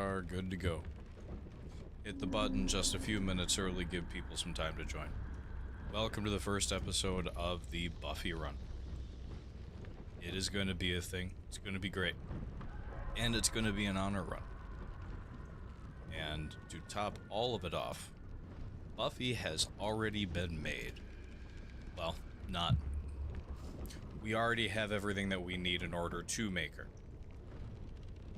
are good to go. Hit the button just a few minutes early, give people some time to join. Welcome to the first episode of the Buffy run. It is going to be a thing. It's going to be great. And it's going to be an honor run. And to top all of it off, Buffy has already been made. Well, not. We already have everything that we need in order to make her.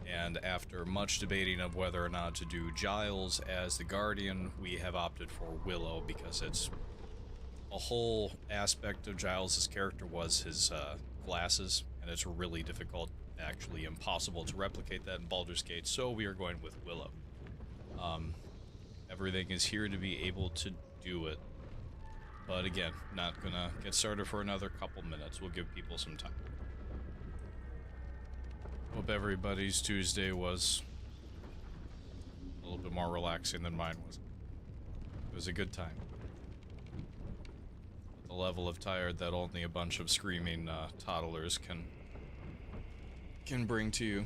And after much debating of whether or not to do Giles as the Guardian, we have opted for Willow because it's a whole aspect of Giles' character was his glasses, and it's really difficult, actually impossible to replicate that in Baldur's Gate, so we are going with Willow. Everything is here to be able to do it, but again, not gonna get started for another couple minutes. We'll give people some time. Hope everybody's Tuesday was a little bit more relaxing than mine was. It was a good time. The level of tired that only a bunch of screaming toddlers can bring to you.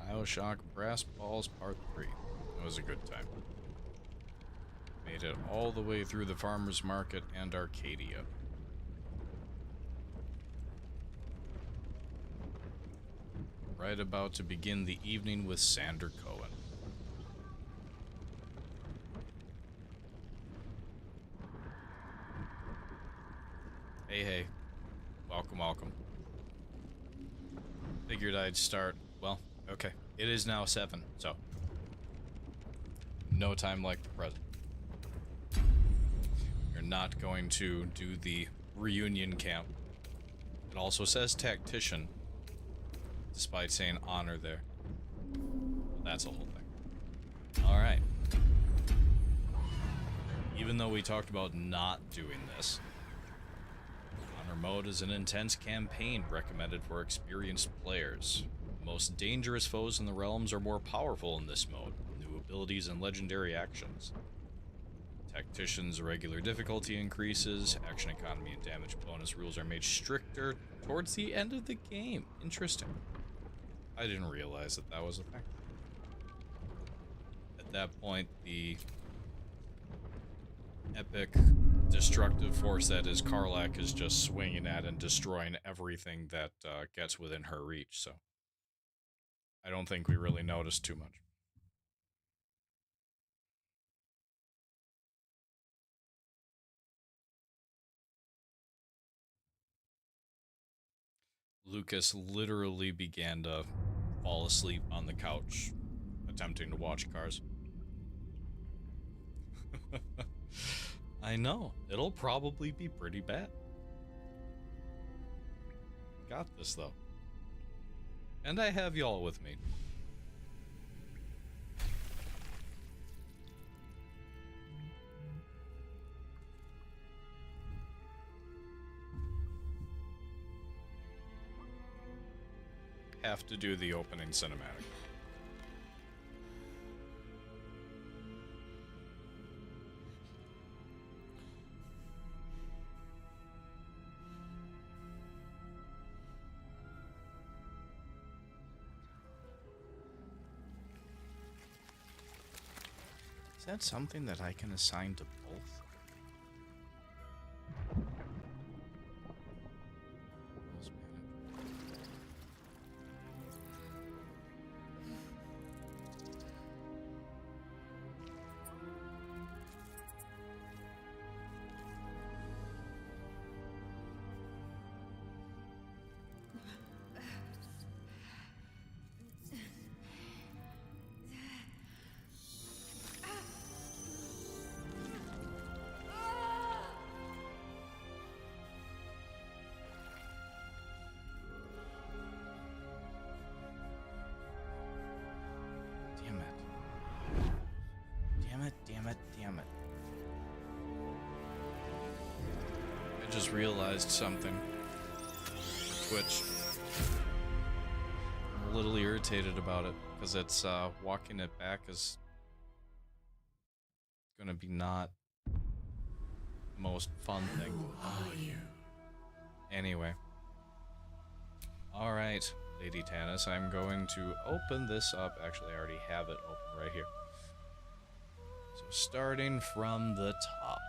Bioshock Brass Balls Part 3. That was a good time. Made it all the way through the farmer's market and Arcadia. Right about to begin the evening with Sander Cohen. Hey, hey. Welcome, welcome. Figured I'd start, well, okay. It is now 7, so no time like the present. You're not going to do the reunion camp. It also says tactician, despite saying honor there. Well, that's a whole thing. Alright. Even though we talked about not doing this, honor mode is an intense campaign recommended for experienced players. Most dangerous foes in the realms are more powerful in this mode, new abilities and legendary actions. Tactician's regular difficulty increases, action economy and damage bonus rules are made stricter towards the end of the game. Interesting. I didn't realize that that was a thing. At that point, the epic destructive force that is Karlach is just swinging at and destroying everything that gets within her reach, so I don't think we really noticed too much. Lucas literally began to fall asleep on the couch, attempting to watch Cars. I know, it'll probably be pretty bad. Got this, though. And I have y'all with me. Have to do the opening cinematic. Is that something that I can assign to both? Damn it. I just realized something. Twitch. I'm a little irritated about it because it's walking it back is gonna be not the most fun thing. Who are you? Anyway. Alright, Lady Tanis, I'm going to open this up. Actually, I already have it open right here. So starting from the top.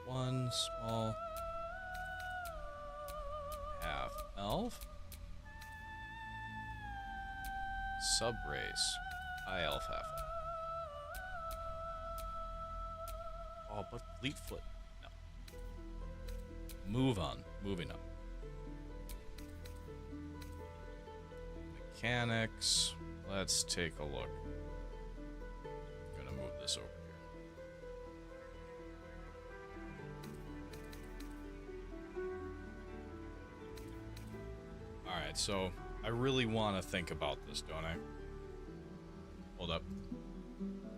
1 small half elf. Subrace. High elf, half elf. Oh, but Fleetfoot. No. Move on. Moving on. Mechanics. Let's take a look. I'm gonna move this over here. Alright, so I really want to think about this, don't I? Hold up.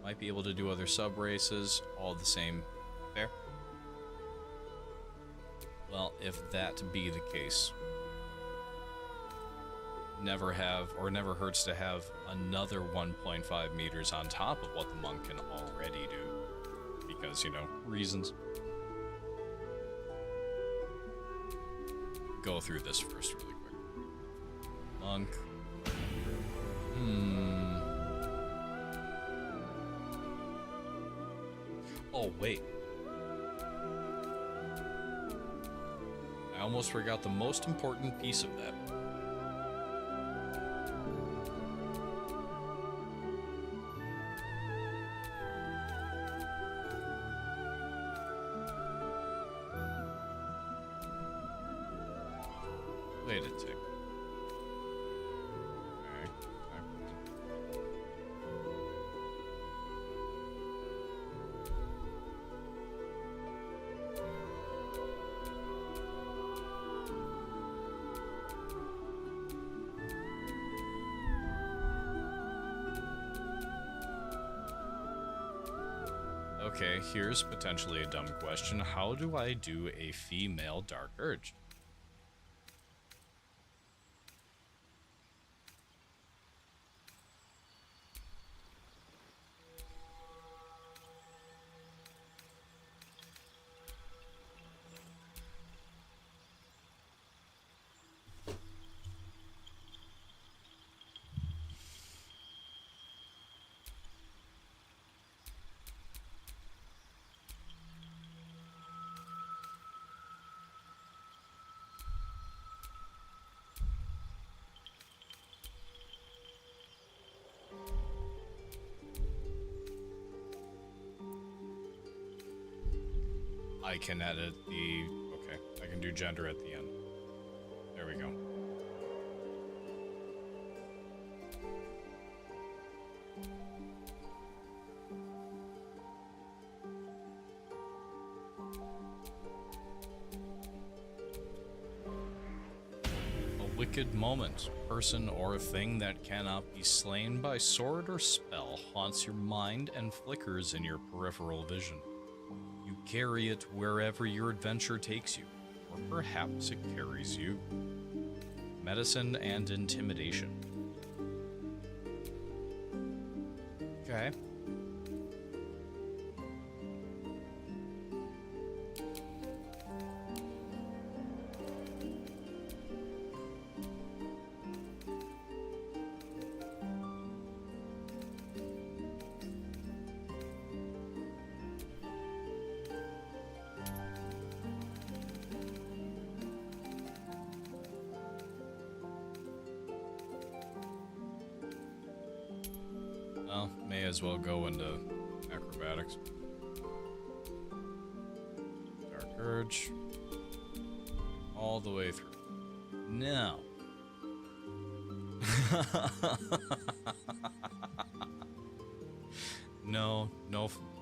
Might be able to do other sub races, all the same. Fair? Well, if that be the case, never hurts to have another 1.5 meters on top of what the monk can already do. Because, you know, reasons. Go through this first really quick. Monk. Oh, wait. I almost forgot the most important piece of that. Wait a tick. Okay, here's potentially a dumb question. How do I do a female Dark Urge? I can edit the... Okay, I can do gender at the end. There we go. A wicked moment. Person or thing that cannot be slain by sword or spell haunts your mind and flickers in your peripheral vision. You carry it wherever your adventure takes you, or perhaps it carries you. Medicine and intimidation. Okay. Well, may as well go into acrobatics. Dark Urge. All the way through. Now.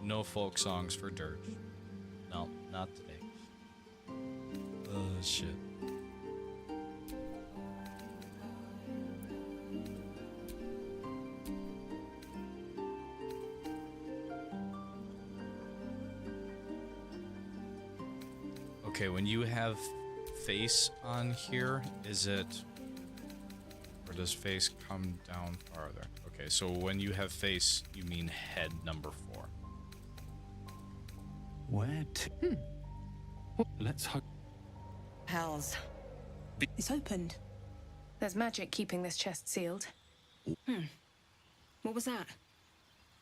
No folk songs for Durge. No, not today. Oh, shit. Okay, when you have face on here, is it... Or does face come down farther? Okay, so when you have face, you mean head number 4. Where to? Let's hope. Hells. It's opened. There's magic keeping this chest sealed. What was that?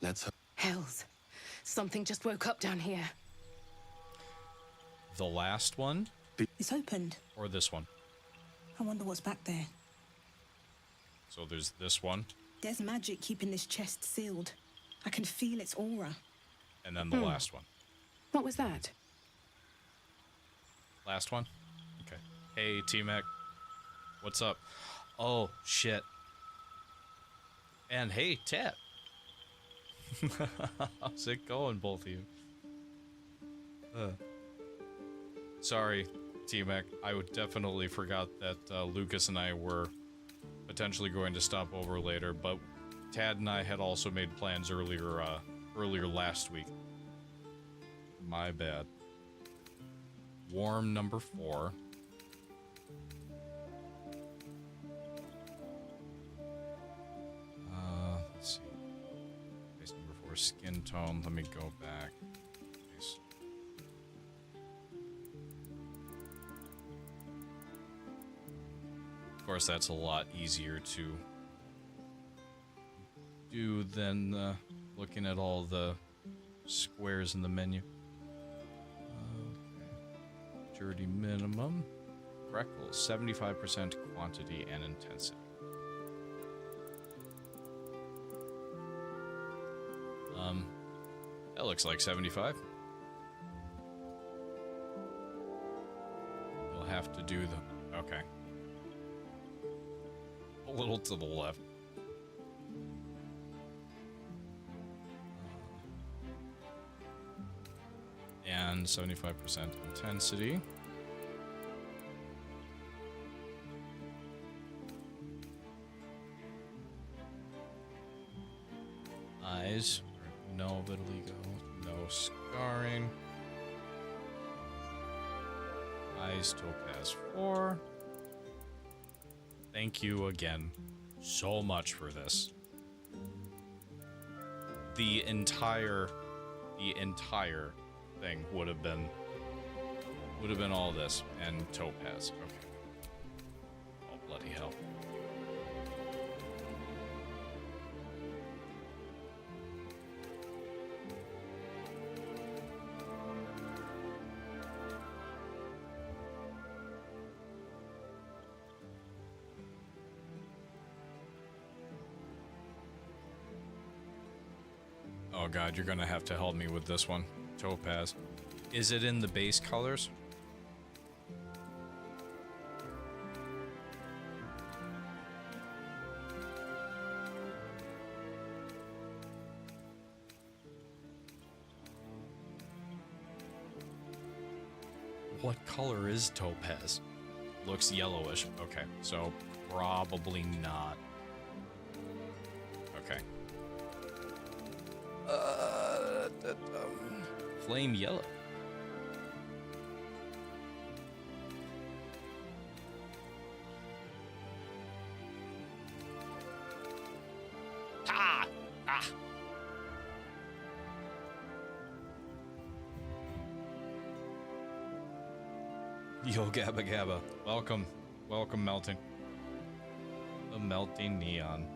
Let's hope. Hells. Something just woke up down here. The last one? It's opened. Or this one? I wonder what's back there. So there's this one, There's magic keeping this chest sealed. I can feel its aura. and then the last one. What was that? Last one? Okay. Hey, T-Mac. What's up? Oh, shit. And hey, Tat. How's it going, both of you? Sorry, T-Mac. I would definitely forgot that Lucas and I were potentially going to stop over later, but Tad and I had also made plans earlier last week. My bad. Warm number 4. Let's see. Base number 4, skin tone. Let me go back. Base. Of course, that's a lot easier to do than looking at all the squares in the menu. Purity minimum. Freckles, 75% quantity and intensity. That looks like 75. You'll have to do the... Okay. A little to the left. And 75% intensity. Eyes. No vitiligo. No scarring. Eyes topaz 4. Thank you again so much for this. The entire thing would have been all this and topaz. Okay. Oh bloody hell. Oh god, you're gonna have to help me with this one. Topaz. Is it in the base colors? What color is topaz? Looks yellowish. Okay, so probably not. Okay. Flame yellow. Ah! Ah! Yo, Gabba Gabba. Welcome. Welcome, Melting. The Melting Neon.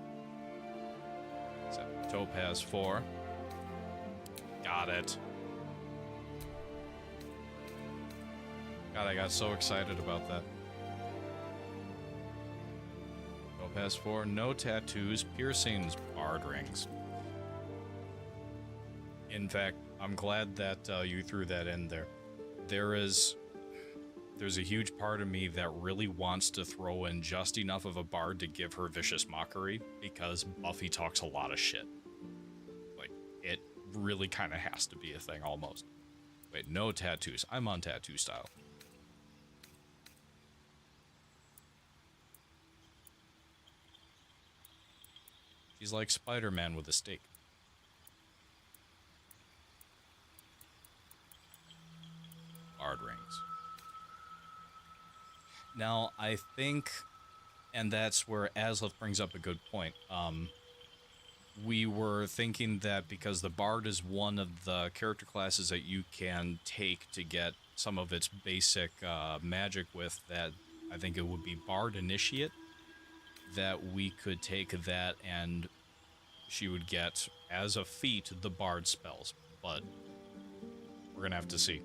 Is that Topaz 4? Got it. God, I got so excited about that. Topaz 4, no tattoos, piercings, barred rings. In fact, I'm glad that you threw that in there. There's a huge part of me that really wants to throw in just enough of a bard to give her vicious mockery, because Buffy talks a lot of shit. Like, it really kind of has to be a thing, almost. Wait, no tattoos. I'm on tattoo style. She's like Spider-Man with a stake. Barred rings. Now, I think, and that's where Aslith brings up a good point. We were thinking that because the Bard is one of the character classes that you can take to get some of its basic magic with, that I think it would be Bard Initiate, that we could take that and she would get, as a feat, the Bard spells. But we're going to have to see.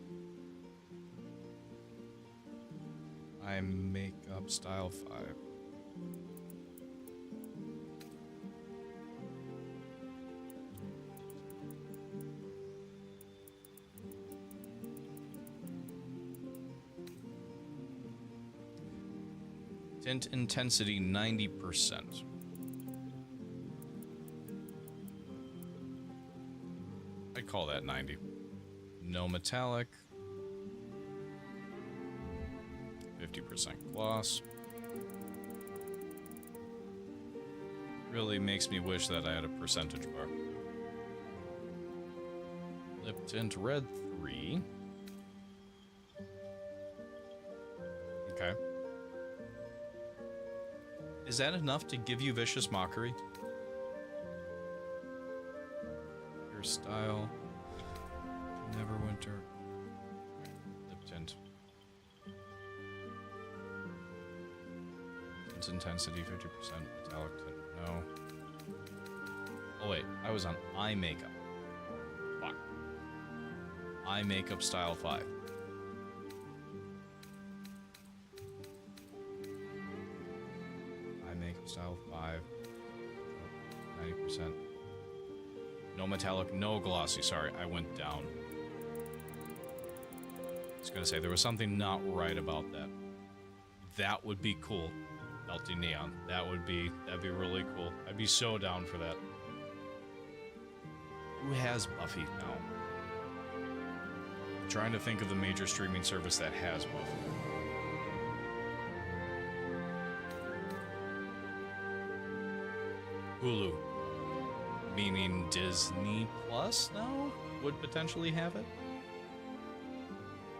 I make up style 5. Tint intensity 90%. I'd call that 90. No metallic. 50% gloss. Really makes me wish that I had a percentage bar. Lip tint red 3. Okay. Is that enough to give you Vicious Mockery? Your style. Neverwinter. Lip tint. Tint intensity 50%. Metallic tint. No. Oh wait, I was on eye makeup. Fuck. Eye makeup style 5. Style 5, 90%. No metallic, no glossy. Sorry, I went down. I was gonna say, there was something not right about that. That would be cool. Melty neon. That'd be really cool. I'd be so down for that. Who has Buffy now? I'm trying to think of the major streaming service that has Buffy. Hulu, meaning Disney Plus now would potentially have it.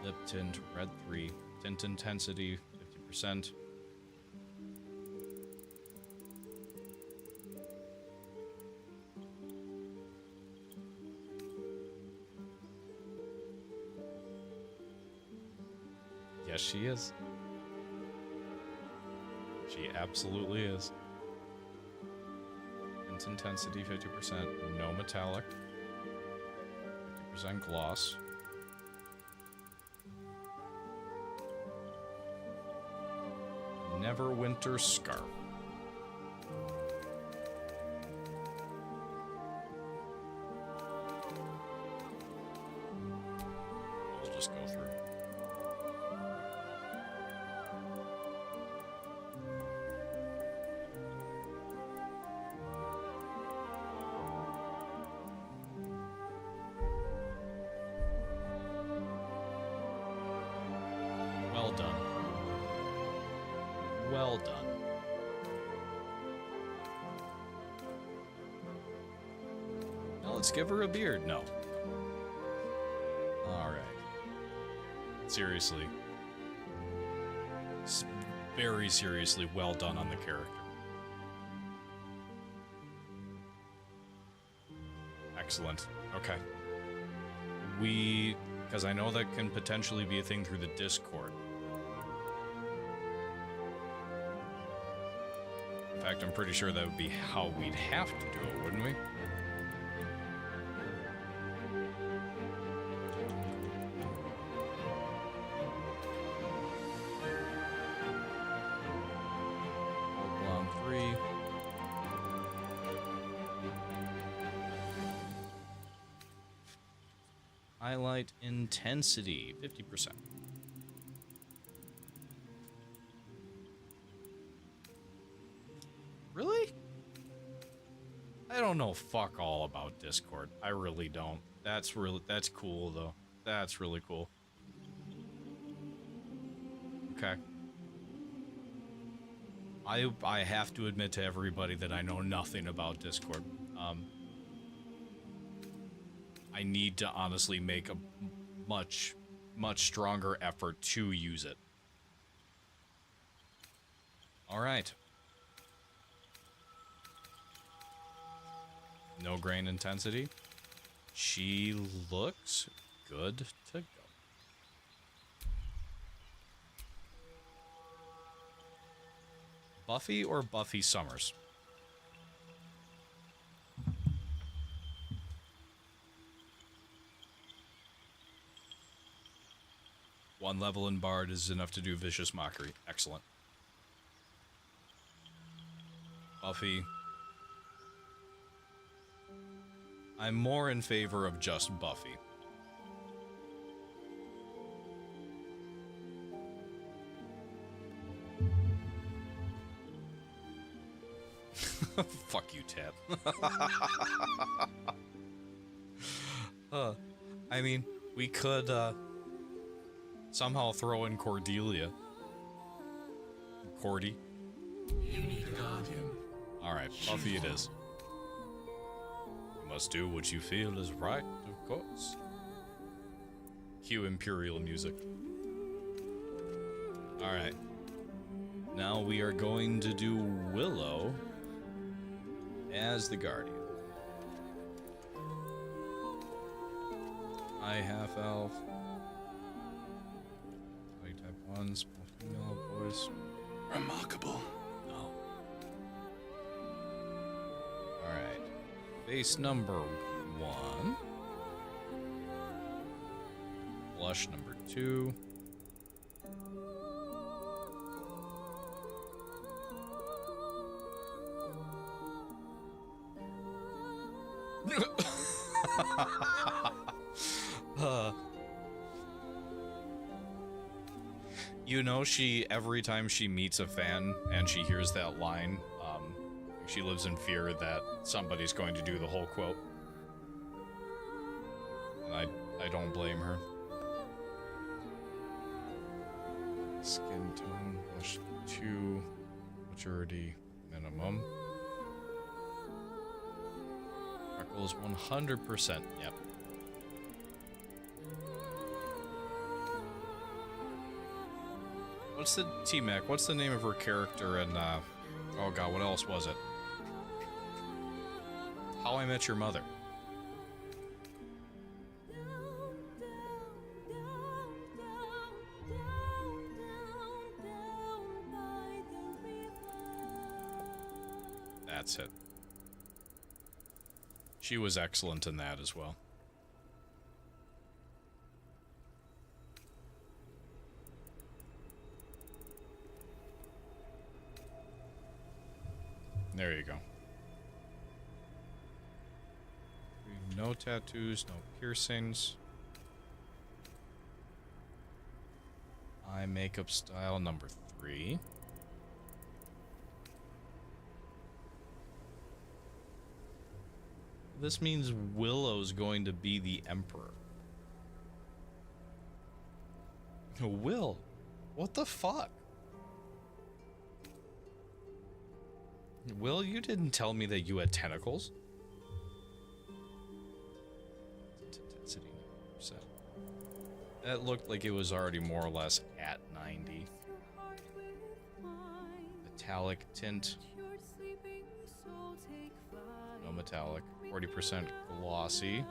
Lip tint red 3, tint intensity 50%. Yes, she is. She absolutely is. Intensity 50%, no metallic, 50% gloss. Neverwinter Scarf. We'll just go through. Well done. Well done. Now let's give her a beard. No. Alright. Seriously. Very seriously well done on the character. Excellent. Okay. Because I know that can potentially be a thing through the Discord. In fact, I'm pretty sure that would be how we'd have to do it, wouldn't we? Blonde 3. Highlight intensity, 50%. Really? I don't know fuck all about Discord. I really don't. That's cool though. That's really cool. Okay. I have to admit to everybody that I know nothing about Discord. I need to honestly make a much stronger effort to use it. All right. No grain intensity. She looks good to go. Buffy or Buffy Summers? One level in Bard is enough to do Vicious Mockery. Excellent. Buffy. I'm more in favor of just Buffy. Fuck you, Tab. I mean, we could, somehow throw in Cordelia. Cordy. You need a guardian. Alright, Buffy it is. You must do what you feel is right, of course. Cue Imperial music. Alright. Now we are going to do Willow as the Guardian. I half elf. Type 1, small female voice. Remarkable. No. Alright. Base number 1. Blush number 2. You know, every time she meets a fan and she hears that line, she lives in fear that somebody's going to do the whole quote. And I don't blame her. Skin tone, blush 2, maturity minimum. Freckles 100%, yep. What's the T-Mac? What's the name of her character in, oh god, what else was it? How I Met Your Mother. That's it. She was excellent in that as well. There you go. No tattoos, no piercings. Eye makeup style number 3. This means Willow's going to be the Emperor. Will, what the fuck? Will, you didn't tell me that you had tentacles. Intensity 9%. That looked like it was already more or less at 90. Metallic tint. No metallic. 40% glossy.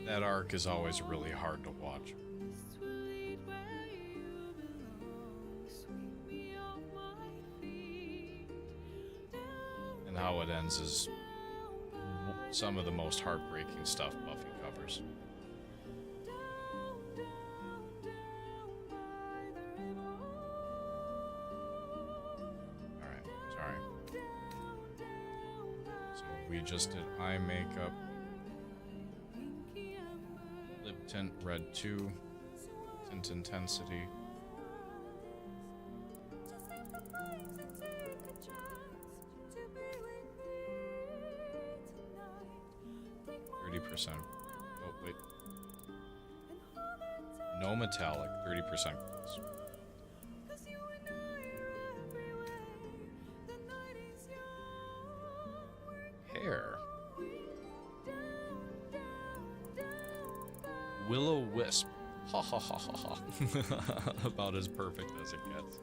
That arc is always really hard to watch. And how it ends is some of the most heartbreaking stuff Buffy covers. Alright, sorry. So we just did eye makeup. Lip tint red 2. Tint intensity. Oh, wait. No metallic, 30% gloss. Will-O-Wisp. Ha ha ha ha ha. About as perfect as it gets.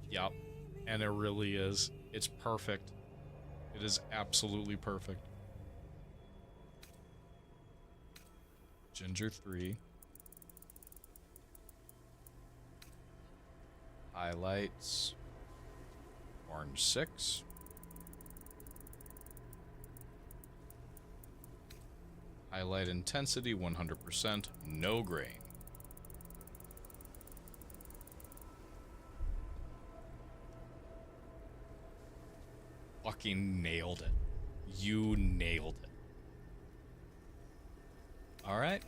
Yep, and it really is. It's perfect. It is absolutely perfect. Ginger 3. Highlights. Orange 6. Highlight intensity 100%. No grain. Fucking nailed it. You nailed it. Alright.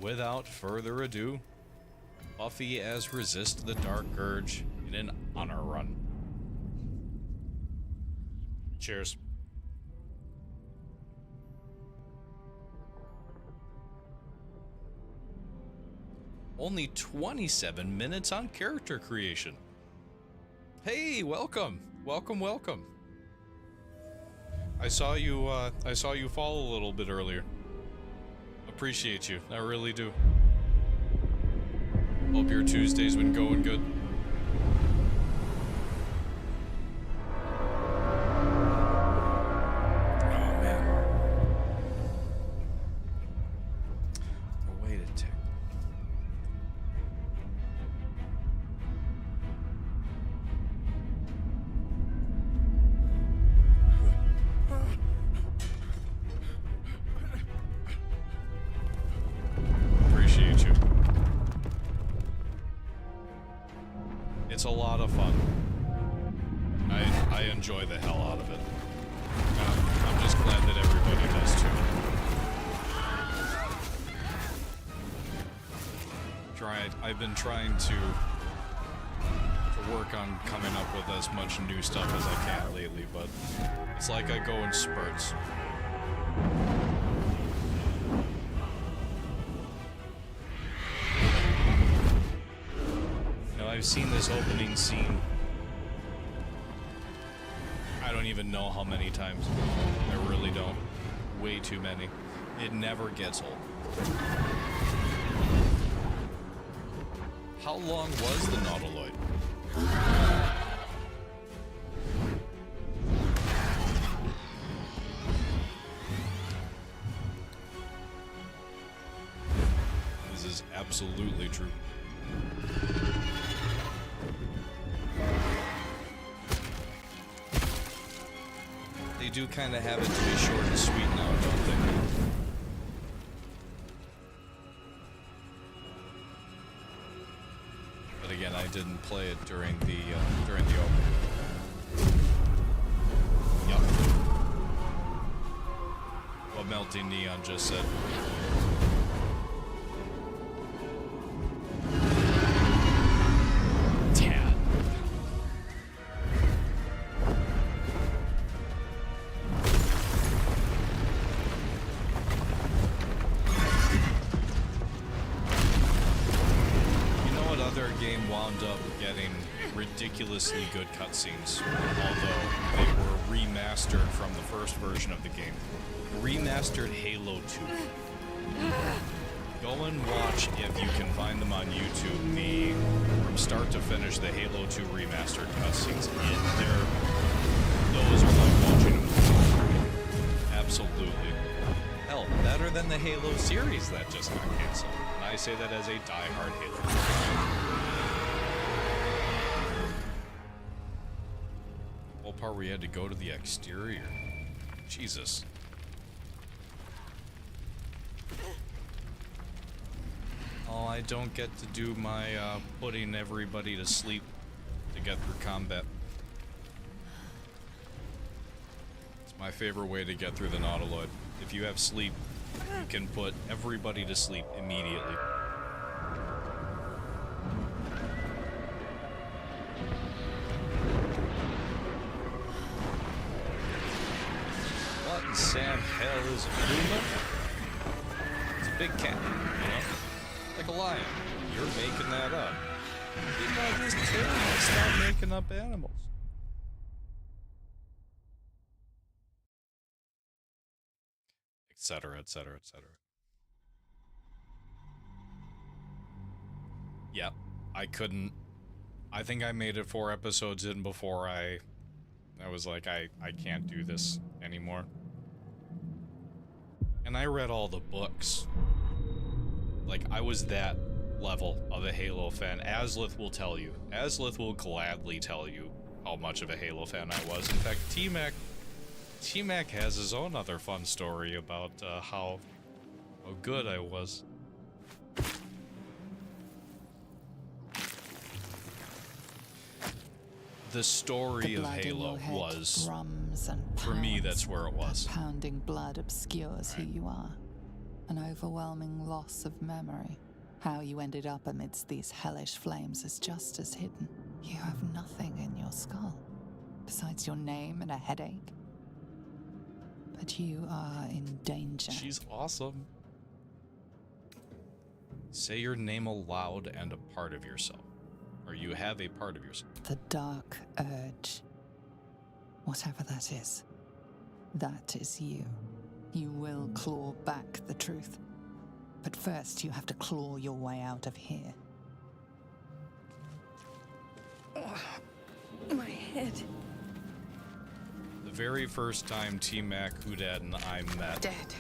Without further ado, Buffy as Resist the Dark Urge in an honor run. Cheers. Only 27 minutes on character creation. Hey, welcome. Welcome, welcome. I saw you fall a little bit earlier. Appreciate you. I really do. Hope your Tuesday's been going good. Oh, man. Wait a tick. Appreciate you. It's a lot of fun. I enjoy the hell out of it. I'm just glad that everybody does too. I've been trying to work on coming up with as much new stuff as I can lately, but it's like I go in spurts. I've seen this opening scene, I don't even know how many times. I really don't. Way too many. It never gets old. How long was the Nautiloid? This is absolutely true. They do kind of have it to be short and sweet now, don't they? But again, I didn't play it during the open. Yup. What Melting Neon just said. Up getting ridiculously good cutscenes, although they were remastered from the first version of the game. Remastered Halo 2. Go and watch, if you can find them on YouTube, from start to finish, the Halo 2 remastered cutscenes. Those are like watching them. Absolutely. Hell, better than the Halo series that just got canceled. And I say that as a die-hard Halo fan. Part where you had to go to the exterior. Jesus. Oh, I don't get to do my putting everybody to sleep to get through combat. It's my favorite way to get through the Nautiloid. If you have sleep, you can put everybody to sleep immediately. Sam Hell is a puma? It's a big cat, you know? Like a lion. You're making that up. Didn't I just tell you to stop making up animals? Etc., etc., etc. Yeah, I couldn't. I think I made it 4 episodes in before I was like, I can't do this anymore. And I read all the books. Like, I was that level of a Halo fan. Aslith will tell you. Aslith will gladly tell you how much of a Halo fan I was. In fact, T-Mac has his own other fun story about how good I was. The story of Halo was, for me, that's where it was. Pounding blood obscures who you are. An overwhelming loss of memory. How you ended up amidst these hellish flames is just as hidden. You have nothing in your skull, besides your name and a headache. But you are in danger. She's awesome. Say your name aloud and a part of yourself. Or you have a part of yourself. The dark urge. Whatever that is you. You will claw back the truth. But first you have to claw your way out of here. My head. The very first time T-Mac, Hudad, and I met, Dead.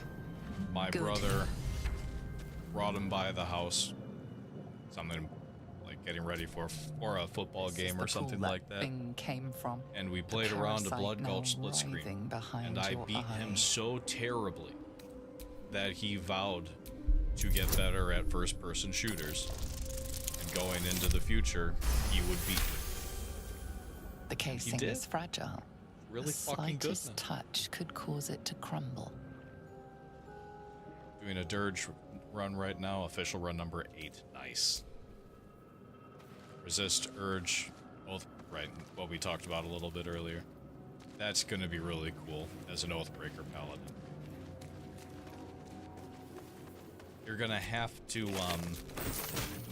my Good. brother brought him by the house. Something like getting ready for a football game or something like that. Thing came from. And we played around a Blood now Gulch split screen. writhing behind And I your beat him eye. so terribly that he vowed to get better at first-person shooters. And going into the future, he would beat me. The casing did. is fragile. Really The fucking good. slightest touch could cause it to crumble. Doing a Durge run right now, official run number 8. Nice. Resist, Urge, both right, what we talked about a little bit earlier. That's gonna be really cool as an Oathbreaker Paladin. You're gonna have to,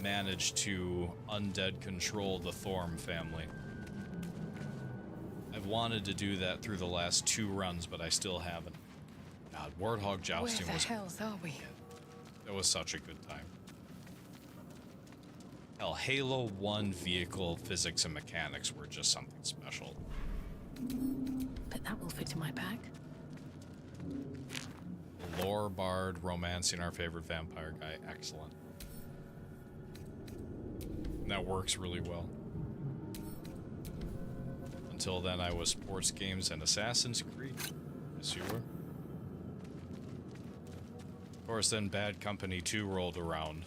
manage to undead control the Thorm family. I've wanted to do that through the last 2 runs, but I still haven't. God, Warthog Jousting Where was... the hells are we? It was such a good time. Hell, Halo 1 vehicle physics and mechanics were just something special. But that will fit in my bag. The lore bard romancing our favorite vampire guy, excellent. And that works really well. Until then, I was sports games and Assassin's Creed. Yes, you were. Of course, then Bad Company 2 rolled around.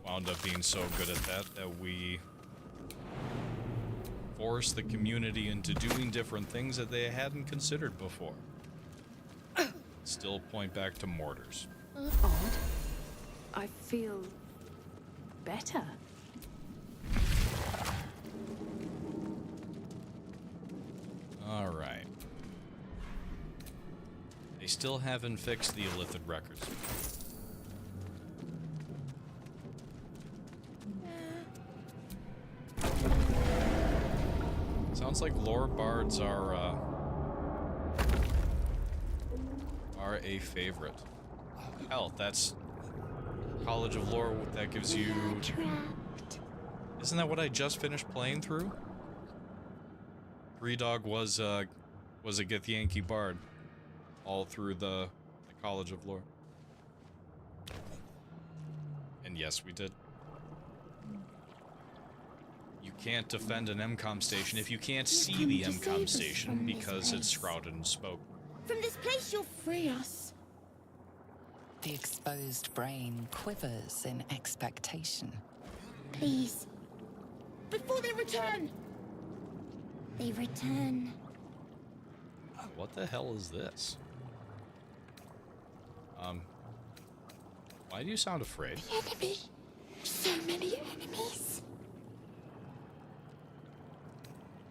Wound up being so good at that we forced the community into doing different things that they hadn't considered before. Still point back to mortars. Odd. I feel better. Alright. They still haven't fixed the Illithid records. Sounds like lore bards are a favorite. Hell, that's College of Lore that gives you... Isn't that what I just finished playing through? Three Dog was a Githyanki bard all through the College of Lore. And yes, we did. You can't defend an MCOM station if you can't see the MCOM station because it's shrouded in smoke. From this place, you'll free us. The exposed brain quivers in expectation. Please. Before they return. They return. What the hell is this? Why do you sound afraid? The enemy. So many enemies.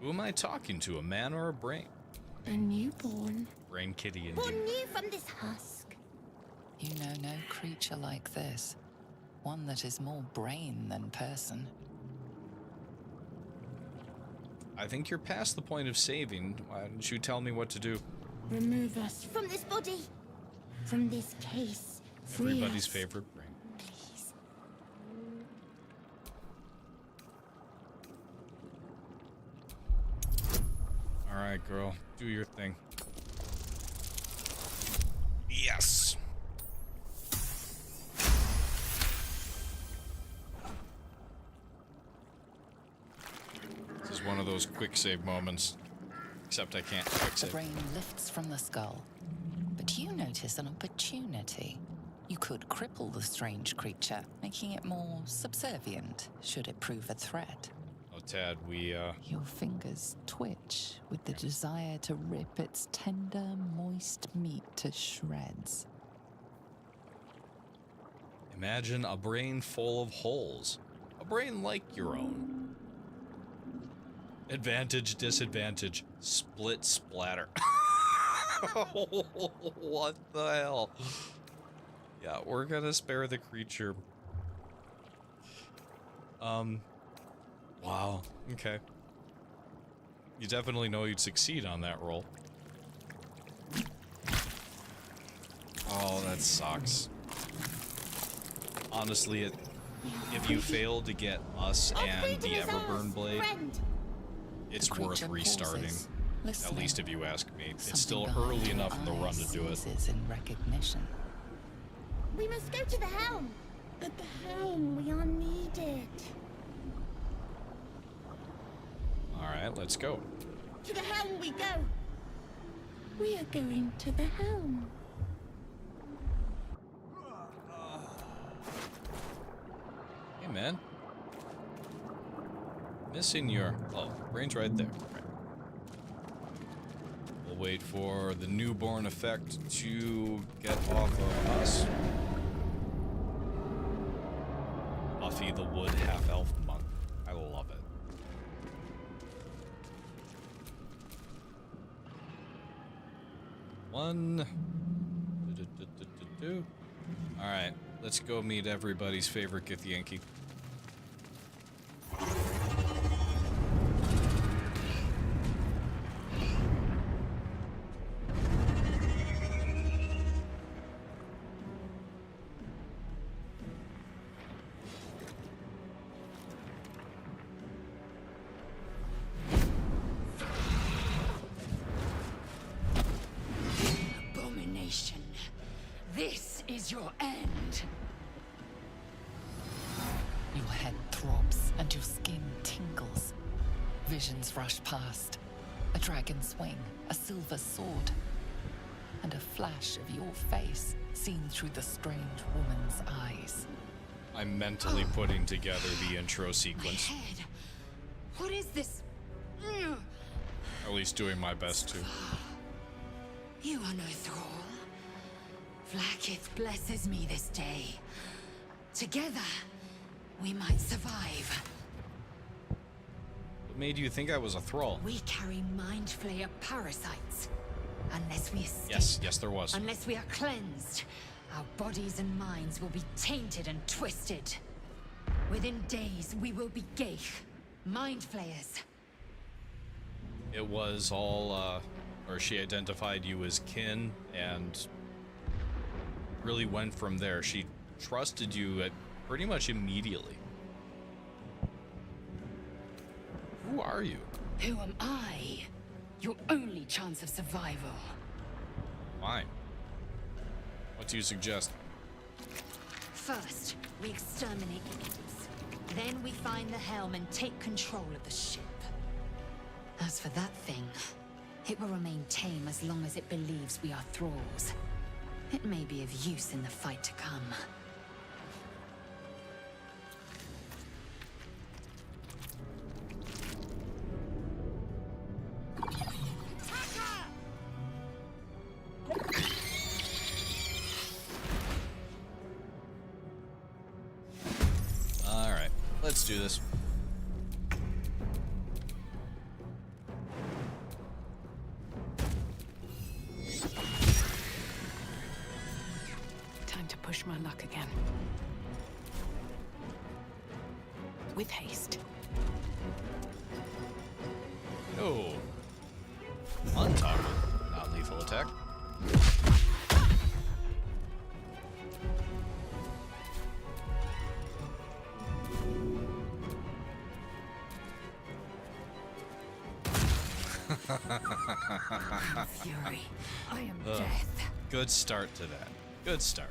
Who am I talking to, a man or a brain? A newborn. Brain kitty Born indeed. new from this husk. You know no creature like this. One that is more brain than person. I think you're past the point of saving. Why don't you tell me what to do? Remove us from this body. From this case. Free Everybody's us, favorite brain. please. Alright, girl. Do your thing. Yes! This is one of those quick save moments. Except I can't quick The save. brain lifts from the skull. But you notice an opportunity. You could cripple the strange creature, making it more subservient, should it prove a threat. Oh, Tad, Your fingers twitch with the desire to rip its tender, moist meat to shreds. imagine a brain full of holes. A brain like your own. Advantage, disadvantage, split, splatter. What the hell? Yeah, we're gonna spare the creature. Wow, okay. You definitely know you'd succeed on that roll. Oh, that sucks. Honestly, if you fail to get us Our and freedom the is Everburn ours, blade, friend. it's The worth creature restarting. pauses, At listening. least if you ask me. It's Something still behind early your enough in the run eyes to do it. seizes in recognition. We must go to the helm. At the helm, we are needed. Alright, let's go. To the helm we go. We are going to the helm. Hey, man. Missing your... Oh, brain's right there. Right. We'll wait for the newborn effect to get off of us. Buffy the Wood half-elf monk. I love it. One. Alright, let's go meet everybody's favorite Githyanki. Abomination. This is your end. Your head throbs and your skin tingles. Visions rush past. A dragon's wing, a silver sword, and a flash of your face seen through the strange woman's eyes. I'm mentally putting together the intro My sequence. head. What is this? At least doing my best to. You are no thrall. Vlaakith blesses me this day. Together, we might survive. What made you think I was a thrall? We carry mind flayer parasites. Unless we escape. Yes, there was. Unless we are cleansed, our bodies and minds will be tainted and twisted. Within days, we will be Geich, mind flayers. It was all, or she identified you as kin and really went from there. She trusted you at pretty much immediately. Who are you? Who am I? Your only chance of survival. Fine. What do you suggest? First, we exterminate the imps. Then we find the helm and take control of the ship. As for that thing, it will remain tame as long as it believes we are thralls. It may be of use in the fight to come. Alright, let's do this. push my luck again. With haste. Oh. Untoggle. Not lethal attack. Fury. I am death. Good start to that. Good start.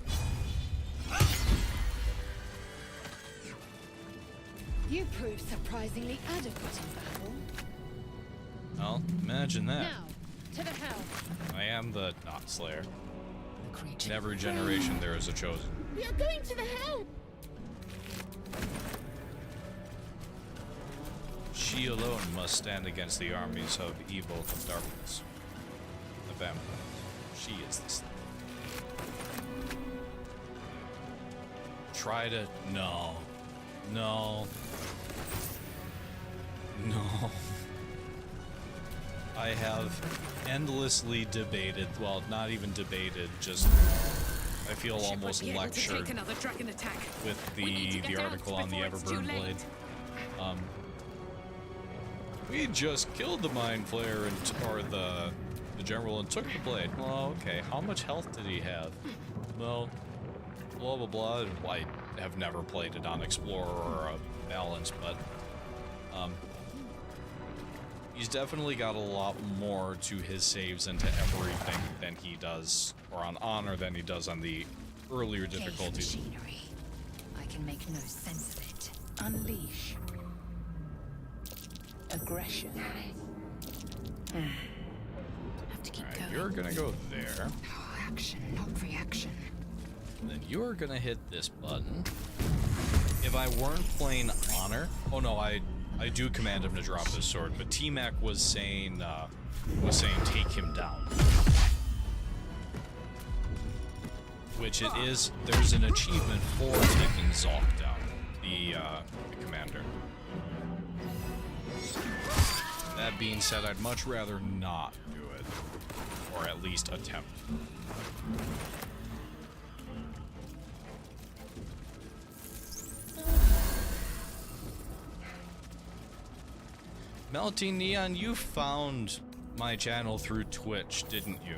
You prove surprisingly adequate in battle. Well, imagine that. Now, to the helm. I am the Knot Slayer. The creature. In every generation there is a chosen. We are going to the helm. She alone must stand against the armies of evil and darkness. The vampires. She is the Slayer. Try to... No. No. No. I have endlessly debated, well, not even debated, just I feel almost lectured Take another dragon attack. with We need to the get out article on the before it's too Everburn late. Blade. We just killed the Mind Flayer and or the general and took the blade. Well, okay. How much health did he have? Well, blah blah blah. I have never played it on Explorer or Balance, but he's definitely got a lot more to his saves and to everything than he does, or on Honor than he does on the earlier difficulties. Machinery. I can make no sense of it. Unleash. Aggression. Have to keep Alright, going. you're gonna go there. Oh, action, not reaction. And then you're gonna hit this button. If I weren't playing Honor, oh no, I do command him to drop his sword, but T-Mac was saying take him down. Which it is, there's an achievement for taking Zalk down, the commander. That being said, I'd much rather not do it, or at least attempt. Melting Neon, you found my channel through Twitch, didn't you?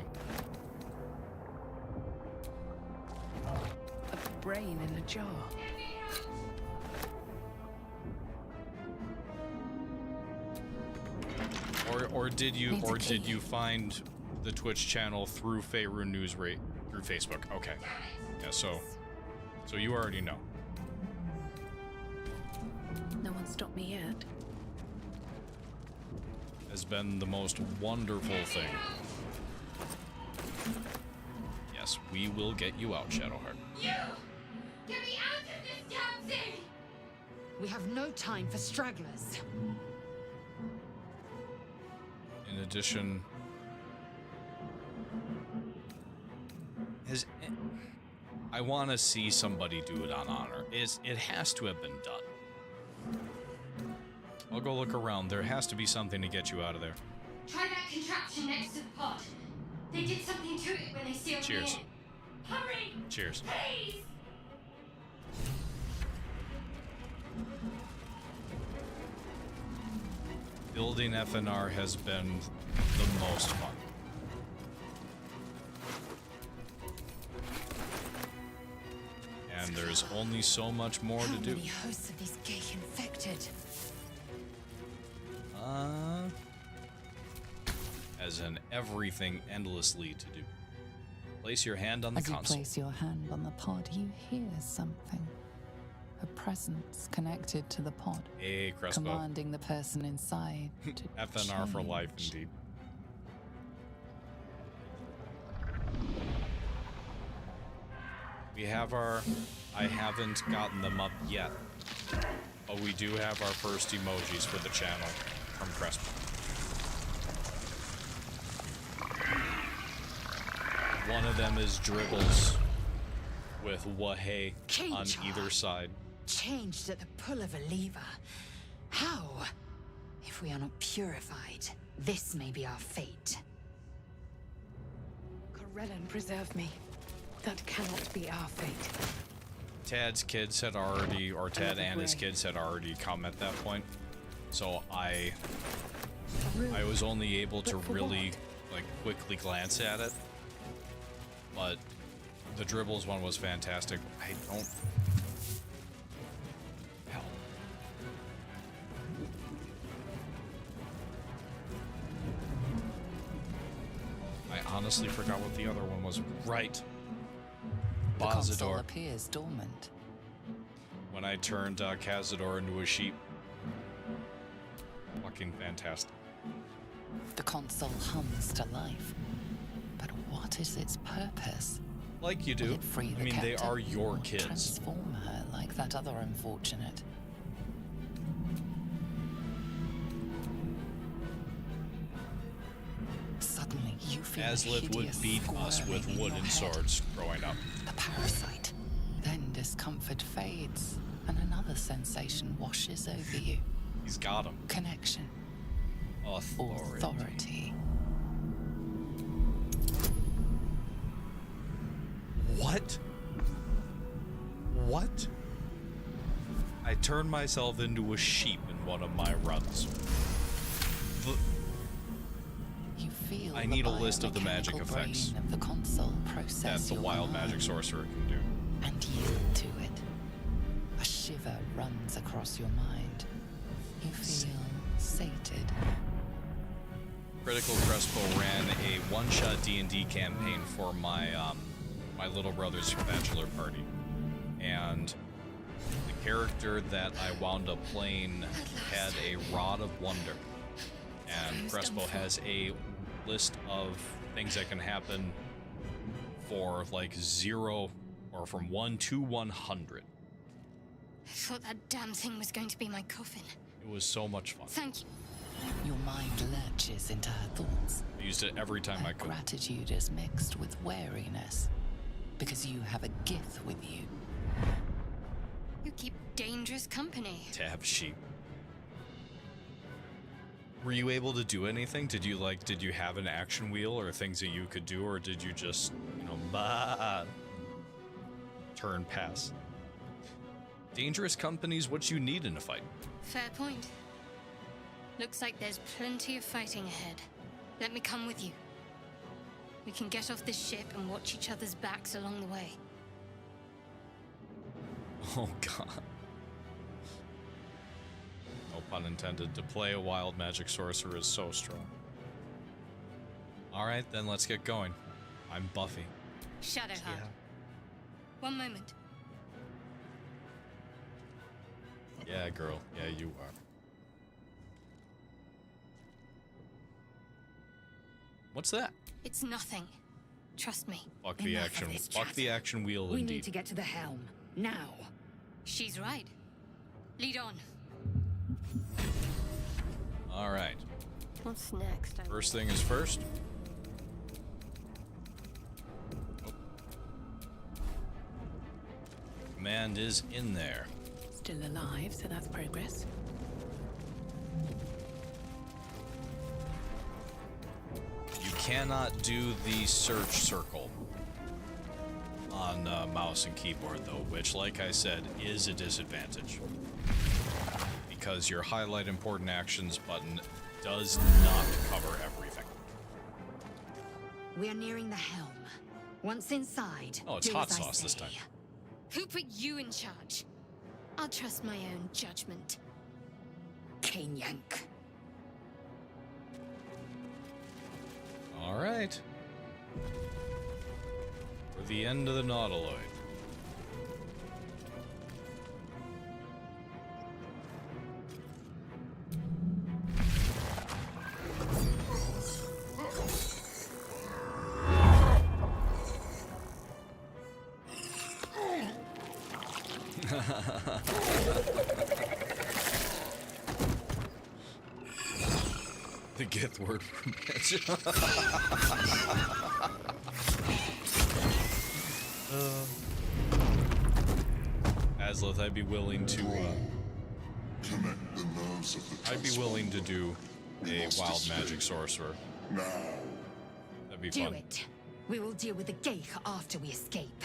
A brain in a jar. Or did you Needs a key. did you find the Twitch channel through Faerun News Rate through Facebook? Okay. Yeah, so you already know. No one stopped me yet. Has been the most wonderful thing. Yes, we will get you out, Shadowheart. You! Get me out of this damn thing! We have no time for stragglers. In addition, I want to see somebody do it on Honor. It has to have been done. I'll go look around. There has to be something to get you out of there. Try that contraption next to the pod. They did something to it when they sealed me Cheers. in. Hurry! Cheers. Please! Building FNR has been the most fun. And there's only so much more to How do. many hosts of these gay infected? As in everything endlessly to do. Place your hand on the As you console. place your hand on the pod, you hear something. A presence connected to the pod, Hey, Crespo. commanding the person inside to FNR for life, change. indeed. We have our... I haven't gotten them up yet. But we do have our first emojis for the channel from Crespo. One of them is Dribbles with Wahey on Cage either Eye. side. Changed at the pull of a lever. How? If we are not purified, this may be our fate. Corellon, preserve me. That cannot be our fate. Tad's kids had already, or Tad and his kids had already come at that point. So I was only able to really, like, quickly glance at it. But the dribbles one was fantastic. I don't... Hell. I honestly forgot what the other one was. Right. The console Bazador. appears dormant. When I turned Cazador into a sheep. Fucking fantastic. The console hums to life. But what is its purpose? Like you Will do. it free I the mean, they captain are your or kids. transform her like that other unfortunate? Suddenly, you feel a Aslith would hideous beat us squirming with in your wooden head. swords growing up. The parasite. Then discomfort fades, and another sensation washes over you. He's got him. Connection. Authority. What? What? I turned myself into a sheep in one of my runs. You feel I the need a list of the magic biomechanical effects brain of the console process that the your wild mind magic sorcerer can do. and yield to it. A shiver runs across your mind. You feel sated. Critical Crespo ran a one-shot D&D campaign for my my little brother's bachelor party, and the character that I wound up playing had a Rod of Wonder, and Crespo has a list of things that can happen for like 0 or from 1 to 100. I thought that damn thing was going to be my coffin. It was so much fun. Thank you. Your mind lurches into her thoughts. I used it every time I Her could. gratitude is mixed with wariness, because you have a Gith with you. You keep dangerous company. Tab sheep. Were you able to do anything? Did you have an action wheel or things that you could do, or did you just, turn pass? Dangerous company's what you need in a fight. Fair point. Looks like there's plenty of fighting ahead. Let me come with you. We can get off this ship and watch each other's backs along the way. Oh god. No pun intended. To play a wild magic sorcerer is so strong. Alright, then let's get going. I'm Buffy. Shadowheart. One moment. Yeah, girl. Yeah, you are. What's that? It's nothing. Trust me. Fuck the Enough action. of this Fuck chat. the action wheel, We indeed. need to get to the helm. Now. She's right. Lead on. All right. What's next? First thing is first. Oh. Command is in there. Still alive, so that's progress. You cannot do the search circle on mouse and keyboard, though, which, like I said, is a disadvantage. Because your highlight important actions button does not cover everything. We are nearing the helm. Once inside, Oh, it's do hot as I sauce this say. time. Who put you in charge? I'll trust my own judgment. Cane yank. All right. For the end of the Nautiloid. The Gith word for bitch. Aslith, I'd be willing to, Connect the nerves of the I'd be willing to do a wild magic sorcerer. Now. That'd be Do fun. it. We will deal with the Geich after we escape.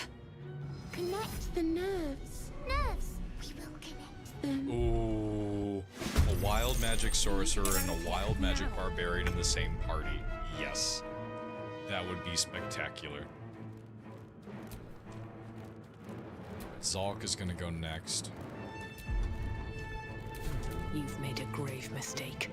Connect the nerves. Nerves. We will connect them. Ooh. A wild magic sorcerer and a wild magic barbarian in the same party. Yes. That would be spectacular. Zalk is gonna go next. You've made a grave mistake.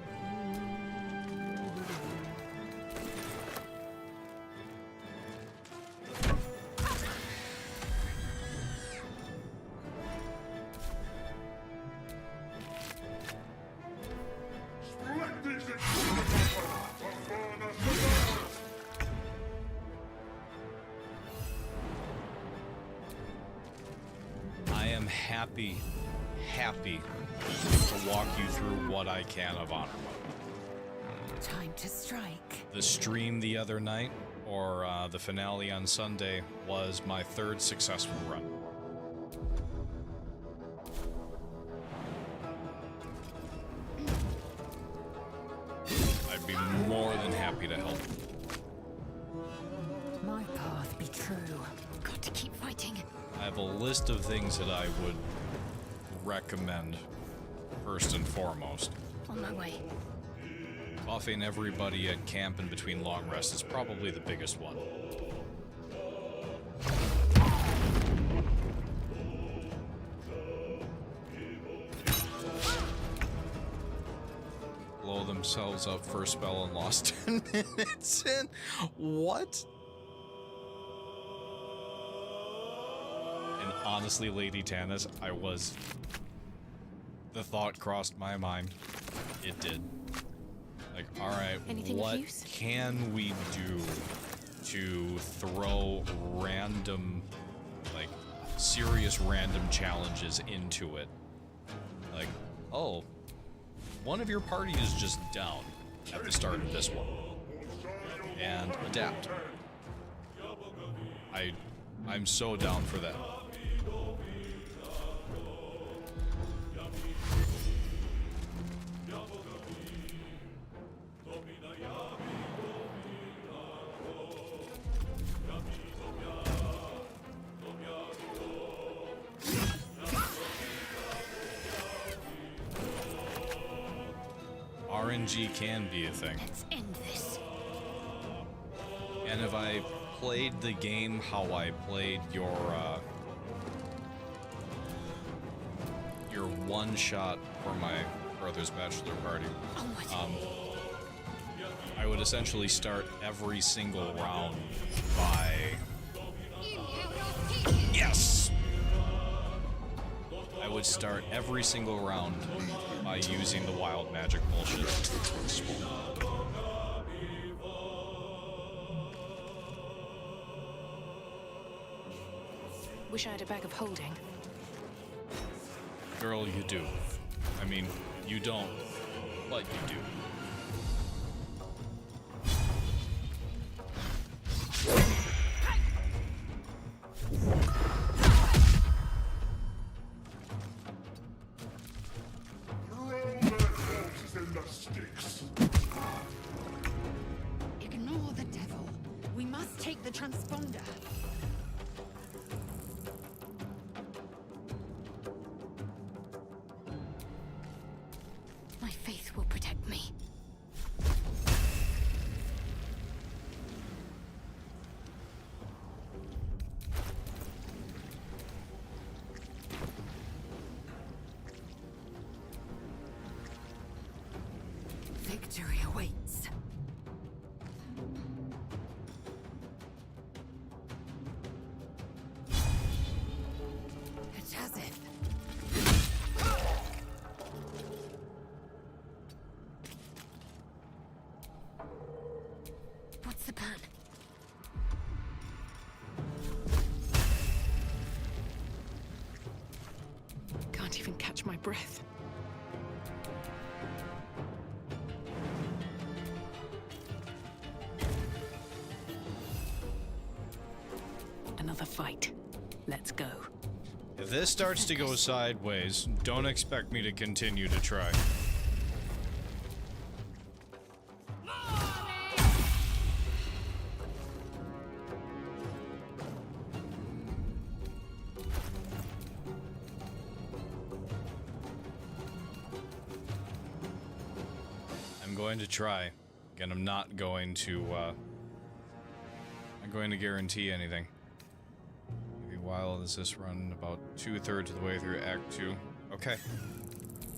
I am happy to walk you through what I can of honor mode. Time to strike. The stream the other night, or the finale on Sunday, was my third successful run. I'd be more than happy to help. My path be true. Got to keep fighting. I have a list of things that I would recommend, first and foremost. On my way. Buffing everybody at camp in between long rests is probably the biggest one. Blow themselves up for a spell and lost 10 minutes in. What? And honestly, Lady Tanis, the thought crossed my mind. It did. Like, alright, Anything of what use? can we do to throw random, like, serious random challenges into it? Like, oh, one of your party is just down at the start of this one. And adapt. I'm so down for that. RNG can be a thing. Let's end this. And if I played the game how I played your one shot for my brother's bachelor party, I would essentially start every single round by... Yes! I would start every single round by using the wild magic bullshit. Wish I had a bag of holding. Girl, you do. I mean, you don't, but you do. Ignore the devil. We must take the transponder. My faith will protect me. Victory awaits. It has it. What's the plan? Can't even catch my breath. Another fight. Let's go. If this starts to go sideways, don't expect me to continue to try. going to try. Again, I'm not going to guarantee anything. Maybe while does this run about 2/3 of the way through Act 2? Okay.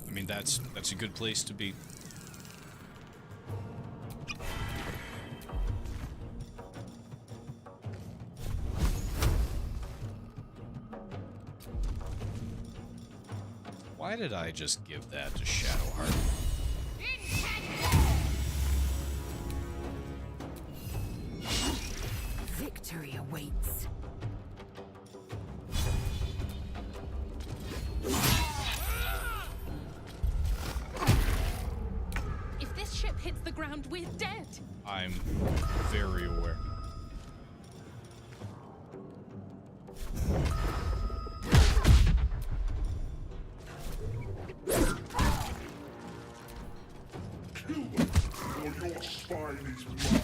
I mean, that's a good place to be. Why did I just give that to Shadowheart? Victory awaits. If this ship hits the ground, we're dead. I'm very aware. Kill them, or your spine is mine.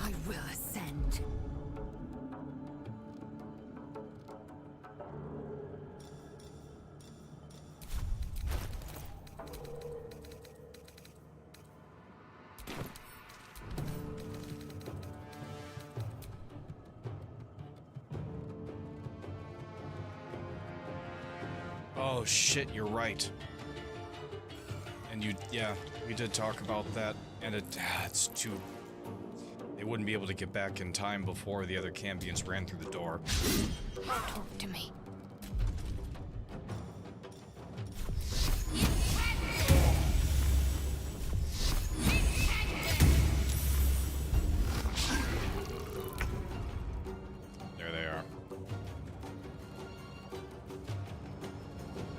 I will ascend. Oh shit, you're right. And yeah, we did talk about that, and it's too... They wouldn't be able to get back in time before the other Cambions ran through the door. Talk to me. There they are.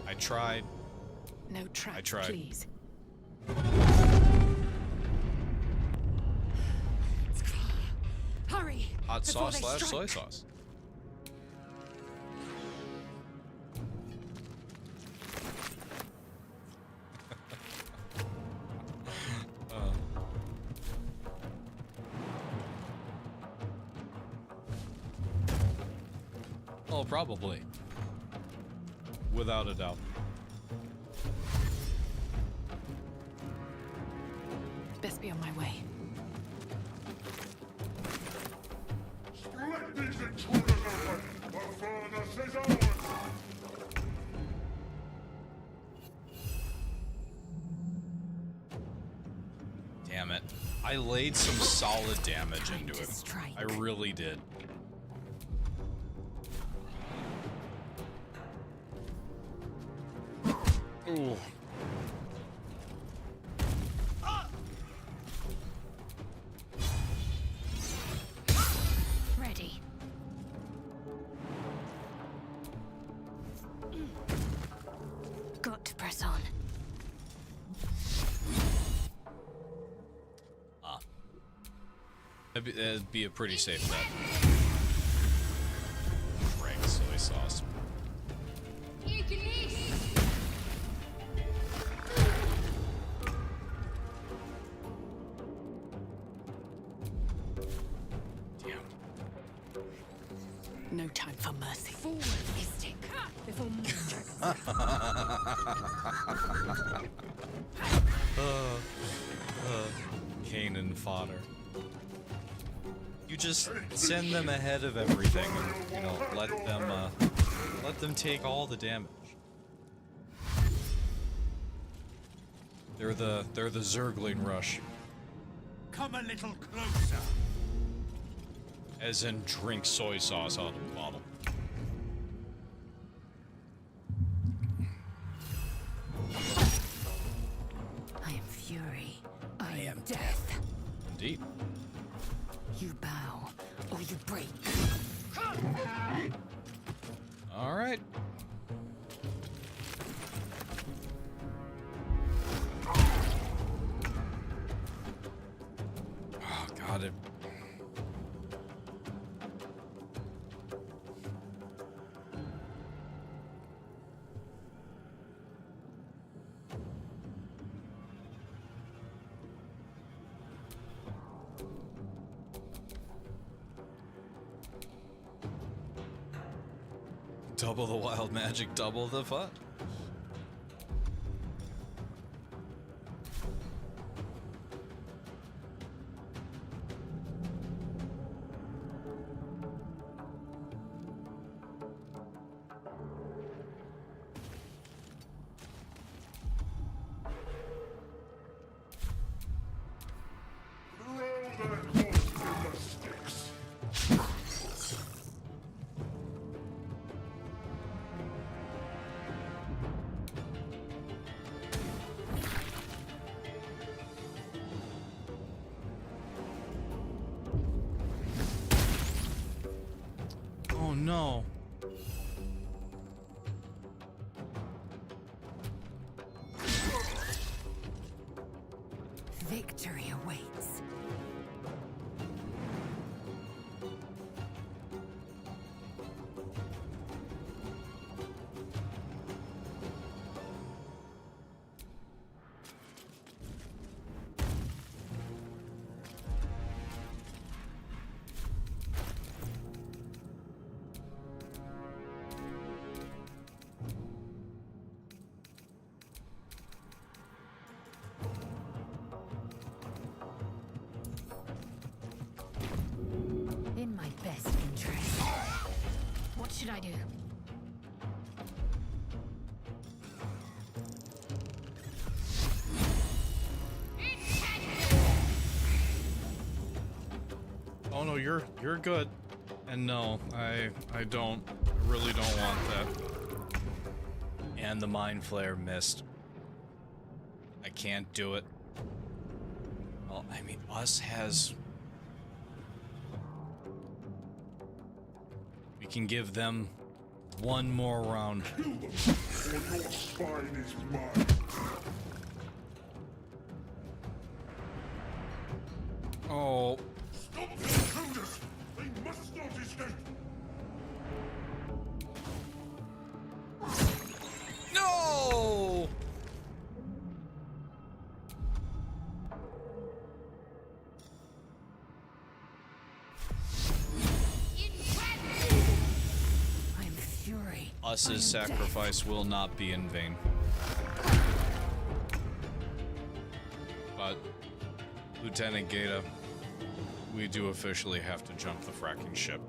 I tried. No trap, I tried. please. Hurry! Hot before sauce they slash soy strike. sauce. Oh, probably. Without a doubt. Best be on my way. Let these intruders open! The furnace is ours! Damn it. I laid some solid damage Time into to it. strike. I really did. Ooh. Ready. Got to press on. That'd be a pretty safe bet. Rank soy sauce. Damn. No time for mercy. Forward, Mystic. Before more dragons. Cannon fodder. You just send them ahead of everything and, you know, let them take all the damage. They're the Zergling rush. Come a little closer. As in drink soy sauce out of a bottle. I am fury. I am death. Indeed. You bow, or you break. Alright. Oh god, it... Double the wild magic, double the fun. no. Victory awaits. In my best interest. What should I do? Oh no, you're good. And no, I really don't want that. And the mind flare missed. I can't do it. Well, I mean, us has... We can give them one more round. Kill them, or your spine is mine. Oh. Stop the intruders! They must not escape! No! I am fury. Us's sacrifice will not be in vain. But, Lieutenant Gata, we do officially have to jump the fracking ship.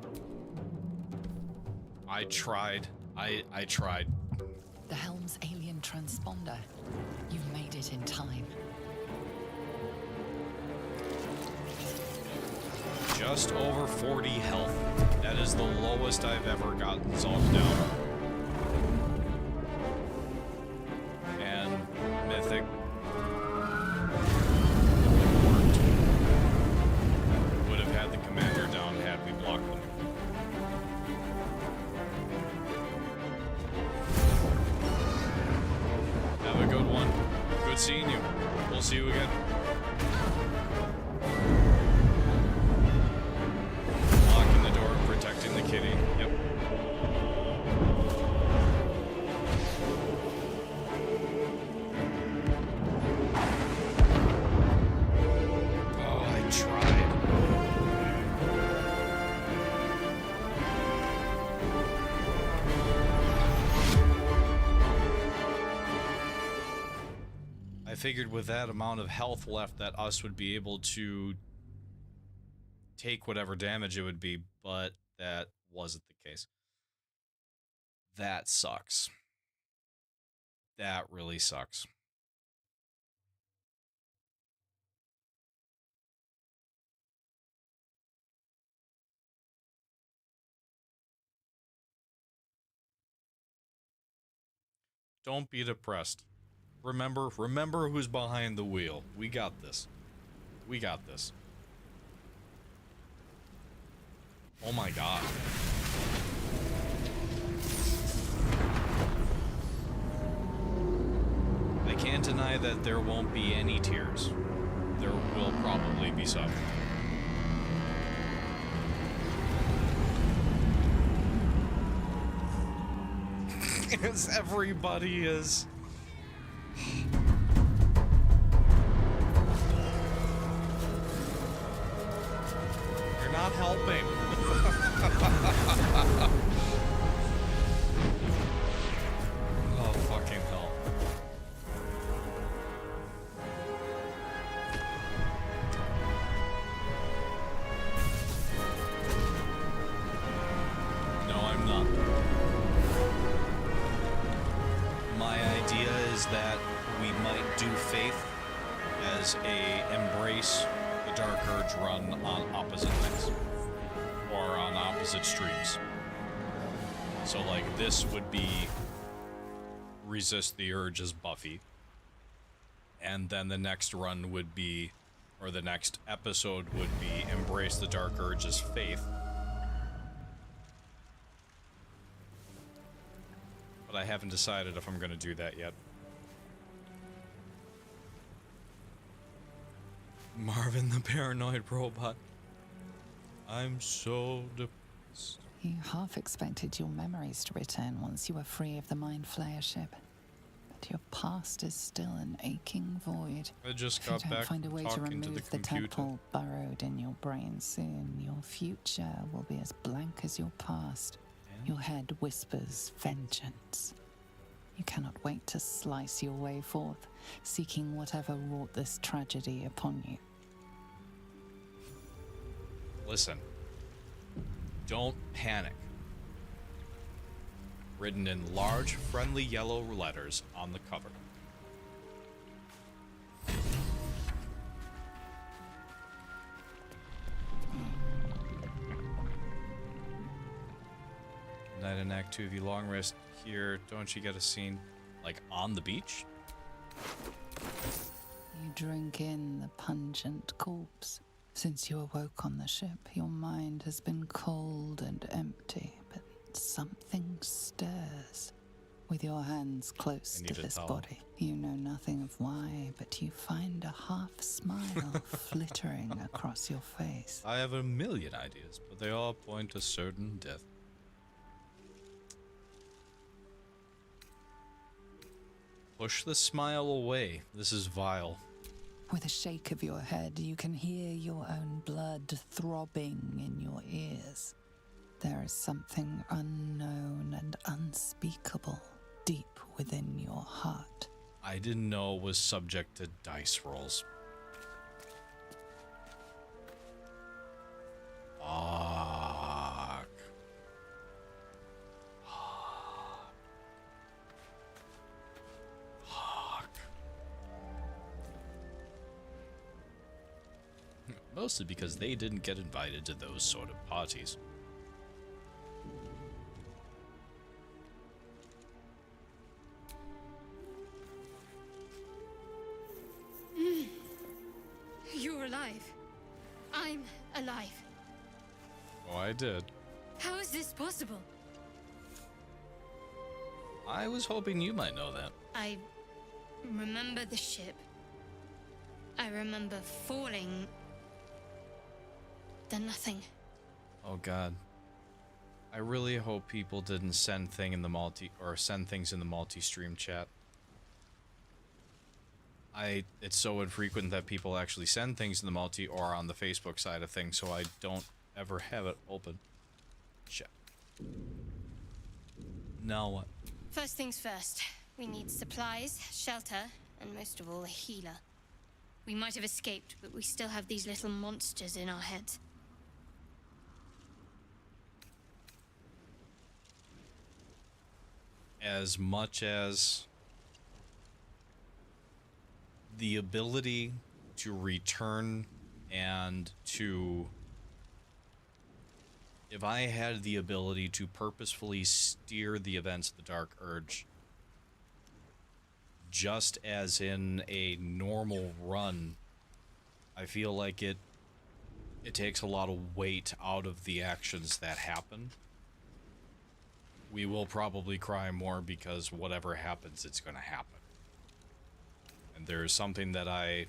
I tried. I tried. The helm's alien transponder. You've made it in time. Just over 40 health. That is the lowest I've ever gotten zonked down. And Mythic. Worked. Would have had the commander down had we blocked them. Have a good one. Good seeing you. We'll see you again. Locking the door, protecting the kitty. Yep. Oh, I tried. I figured with that amount of health left that us would be able to take whatever damage it would be, but that wasn't the case. That sucks. That really sucks. Don't be depressed. Remember who's behind the wheel. We got this. We got this. Oh my god. I can't deny that there won't be any tears. There will probably be some. As everybody is. You're not helping. Oh, fucking hell. No, I'm not. My idea is that we might do Faith as a embrace the Dark Urge run on opposite things. Or on opposite streams. So like this would be Resist the Urge as Buffy. And then the next run would be, or the next episode would be Embrace the Dark Urge as Faith. but I haven't decided if I'm going to do that yet. Marvin the paranoid robot. I'm so depressed. You half expected your memories to return once you were free of the Mind Flayer ship. But your past is still an aching void. I just If you got don't back find a way to talking to the remove the computer. tadpole burrowed in your brain soon, your future will be as blank as your past. Your head whispers vengeance. You cannot wait to slice your way forth, seeking whatever wrought this tragedy upon you. Listen. Don't panic. Written in large, friendly yellow letters on the cover. Night in Act 2 of you long rest here. Don't you get a scene, like, on the beach? You drink in the pungent corpse. Since you awoke on the ship, your mind has been cold and empty, but something stirs. With your hands close to this body, you know nothing of why, but you find a half smile flittering across your face. I have a million ideas, but they all point to certain death. Push the smile away. This is vile. With a shake of your head, you can hear your own blood throbbing in your ears. There is something unknown and unspeakable deep within your heart. I didn't know it was subject to dice rolls. Fuck. Mostly because they didn't get invited to those sort of parties. You're alive. I'm alive. Oh, I did. How is this possible? I was hoping you might know that. I remember the ship. I remember falling. Then nothing. Oh god. I really hope people didn't send things in the multi-stream chat. It's so infrequent that people actually send things in the multi or on the Facebook side of things, so I don't ever have it open. Shit. Now what? First things first. We need supplies, shelter, and most of all, a healer. We might have escaped, but we still have these little monsters in our heads. As much as the ability to return and to... If I had the ability to purposefully steer the events of the Dark Urge, just as in a normal run, I feel like it takes a lot of weight out of the actions that happen. We will probably cry more because whatever happens, it's going to happen. And there's something that I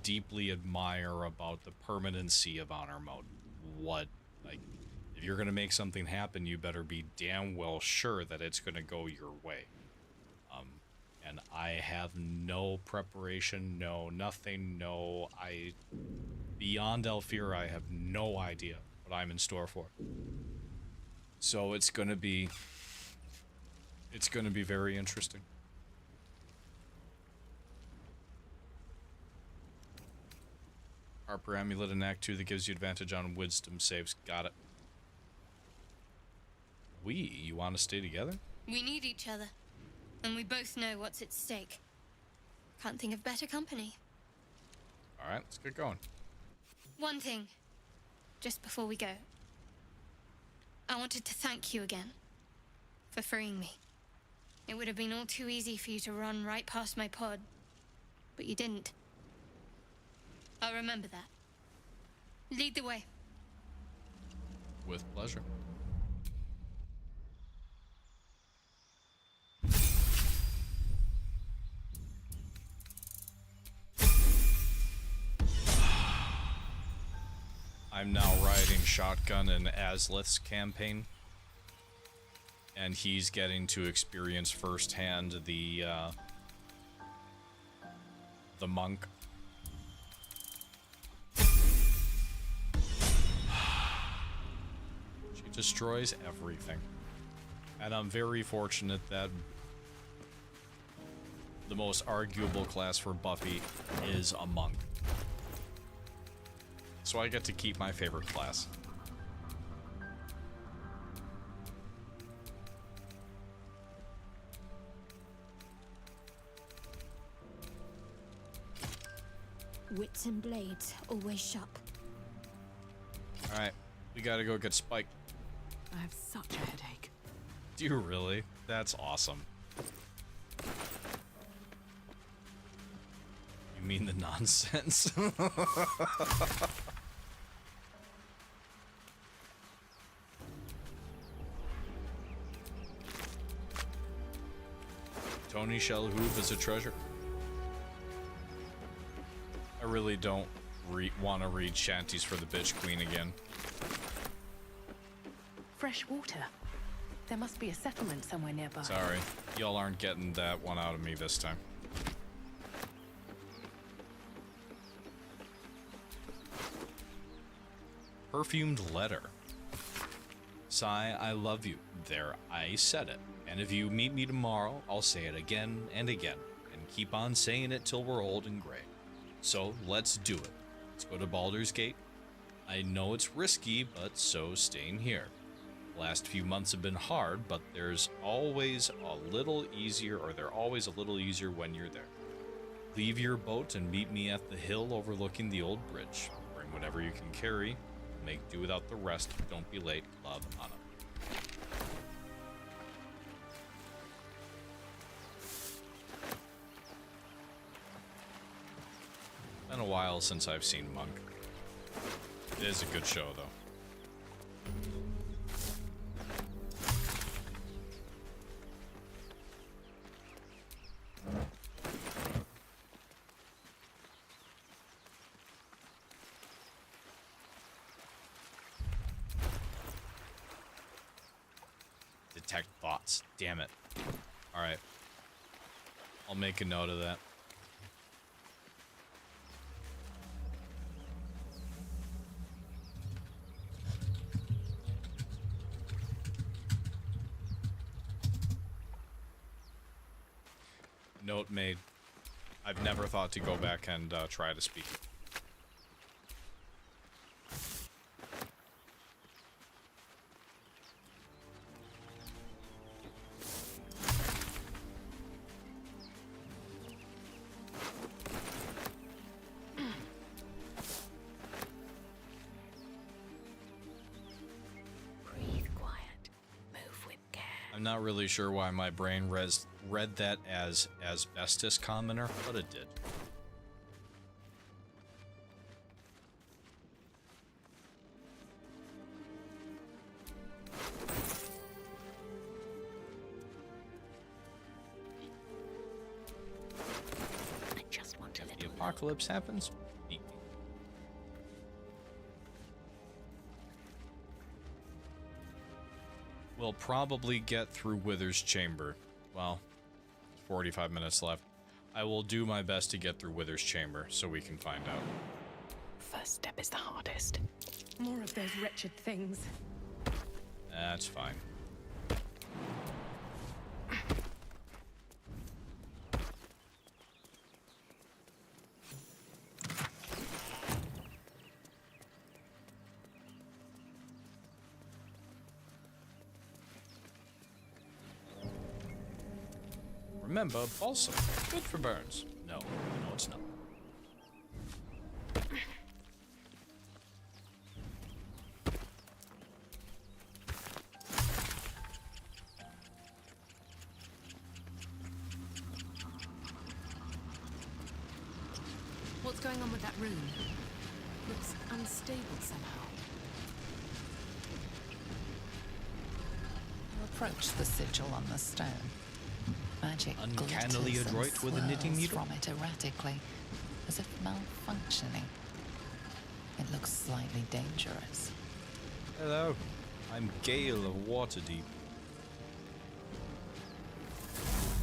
deeply admire about the permanency of honor mode. If you're going to make something happen, you better be damn well sure that it's going to go your way. And I have no preparation, nothing, beyond Elfira, I have no idea what I'm in store for. So it's going to be very interesting. Harper Amulet in Act 2 that gives you advantage on wisdom saves. Got it. You want to stay together? We need each other, and we both know what's at stake. Can't think of better company. Alright, let's get going. One thing, just before we go. I wanted to thank you again for freeing me. It would have been all too easy for you to run right past my pod, but you didn't. I'll remember that. Lead the way. With pleasure. I'm now riding shotgun in Aslith's campaign, and he's getting to experience firsthand the monk. She destroys everything. And I'm very fortunate that the most arguable class for Buffy is a monk. So I get to keep my favorite class. Wits and blades, always sharp. Alright, we gotta go get Spike. I have such a headache. Do you really? That's awesome. You mean the nonsense? Tony Shelhoove is a treasure. I really don't want to read shanties for the bitch queen again. Fresh water. There must be a settlement somewhere nearby. Sorry, y'all aren't getting that one out of me this time. Perfumed letter. Sigh, I love you. There, I said it. And if you meet me tomorrow, I'll say it again and again. And keep on saying it till we're old and gray. So, let's do it. Let's go to Baldur's Gate. I know it's risky, but so staying here. The last few months have been hard, but there's always a little easier, or they're always a little easier when you're there. Leave your boat and meet me at the hill overlooking the old bridge. Bring whatever you can carry. Make do without the rest. Don't be late. Love, Anna. Been a while since I've seen Monk. It is a good show, though. Detect thoughts. Damn it. Alright. I'll make a note of that. Note made. I've never thought to go back and try to speak. Breathe quiet. Move with care. I'm not really sure why my brain read that as asbestos commoner, but it did. I just want a If the little apocalypse happens, meet me. We'll probably get through Wither's chamber. Well, 45 minutes left. I will do my best to get through Wither's chamber so we can find out. First step is the hardest. More of those wretched things. That's fine. Remember, balsam, good for burns. No, it's not. What's going on with that room? Looks unstable somehow. You approach the sigil on the stone. Magic Uncannily glitters and adroit with a knitting swirls needle. from it erratically, as if malfunctioning. It looks slightly dangerous. Hello, I'm Gale of Waterdeep.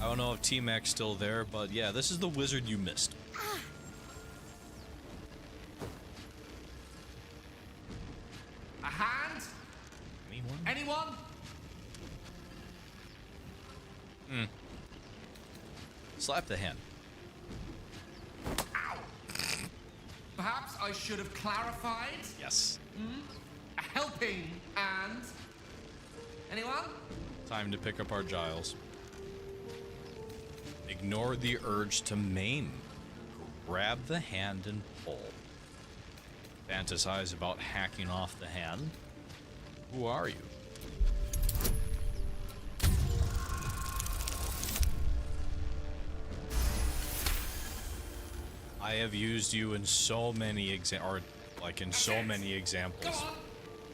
I don't know if T-Mac's still there, but yeah, this is the wizard you missed. A hand? Anyone? Anyone? Slap the hand. Perhaps I should have clarified. Yes. A helping hand. Anyone? Time to pick up our Giles. Ignore the urge to maim. Grab the hand and pull. Fantasize about hacking off the hand? Who are you? I have used you in so many examples. Go on.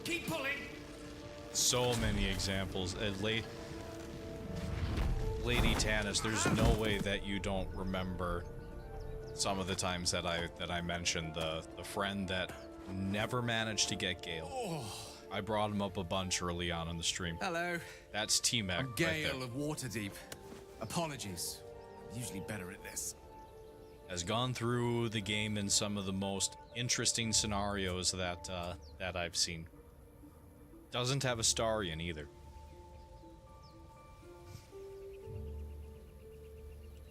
Keep pulling. So many examples. Lady Tanis, there's no way that you don't remember some of the times that I mentioned the friend that never managed to get Gale. Oh. I brought him up a bunch early on in the stream. Hello. That's T-Mac. I'm right Gale there. of Waterdeep. Apologies. I'm usually better at this. Has gone through the game in some of the most interesting scenarios that I've seen. Doesn't have a Starion either.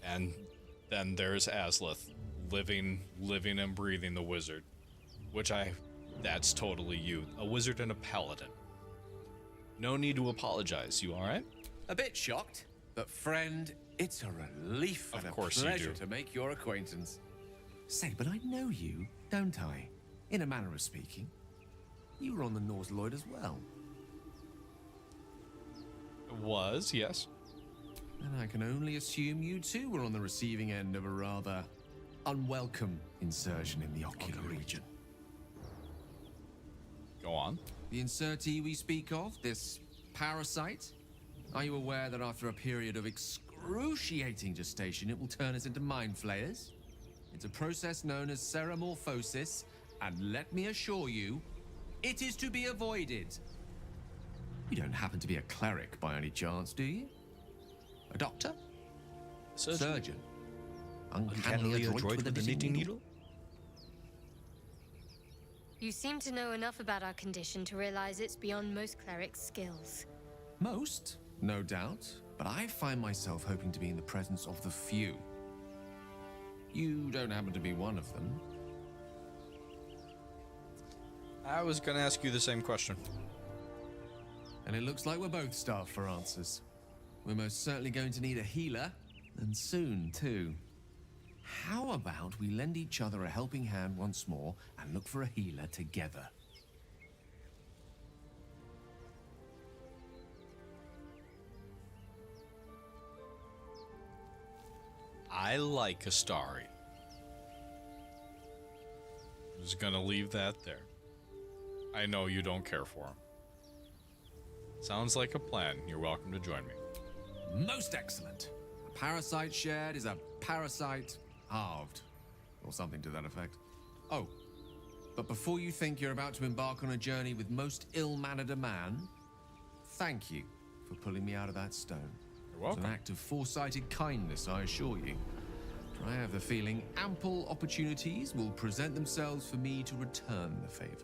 And then there's Aslith, living and breathing the wizard, that's totally you, a wizard and a paladin. No need to apologize. You all right? A bit shocked, but friend, it's a relief and Of course a you pleasure do. to make your acquaintance. Say, but I know you, don't I? In a manner of speaking. You were on the Norse Lloyd as well. Was, yes. And I can only assume you too were on the receiving end of a rather unwelcome insertion in the ocular region. Go on. The insertee we speak of, this parasite, are you aware that after a period of excruciating gestation, it will turn us into mind flayers? It's a process known as ceramorphosis, and let me assure you, it is to be avoided. You don't happen to be a cleric by any chance, do you? A doctor? Surgeon? Uncannily adroit with a knitting needle? You seem to know enough about our condition to realize it's beyond most clerics' skills. Most, no doubt, but I find myself hoping to be in the presence of the few. You don't happen to be one of them. I was gonna ask you the same question. And it looks like we're both starved for answers. We're most certainly going to need a healer, and soon, too. How about we lend each other a helping hand once more and look for a healer together? I like Astari. I'm just gonna leave that there. I know you don't care for him. Sounds like a plan. You're welcome to join me. Most excellent. A parasite shared is a parasite halved. Or something to that effect. Oh, but before you think you're about to embark on a journey with most ill-mannered a man, thank you for pulling me out of that stone. You're welcome. It's an act of foresighted kindness, I assure you. For I have the feeling ample opportunities will present themselves for me to return the favor.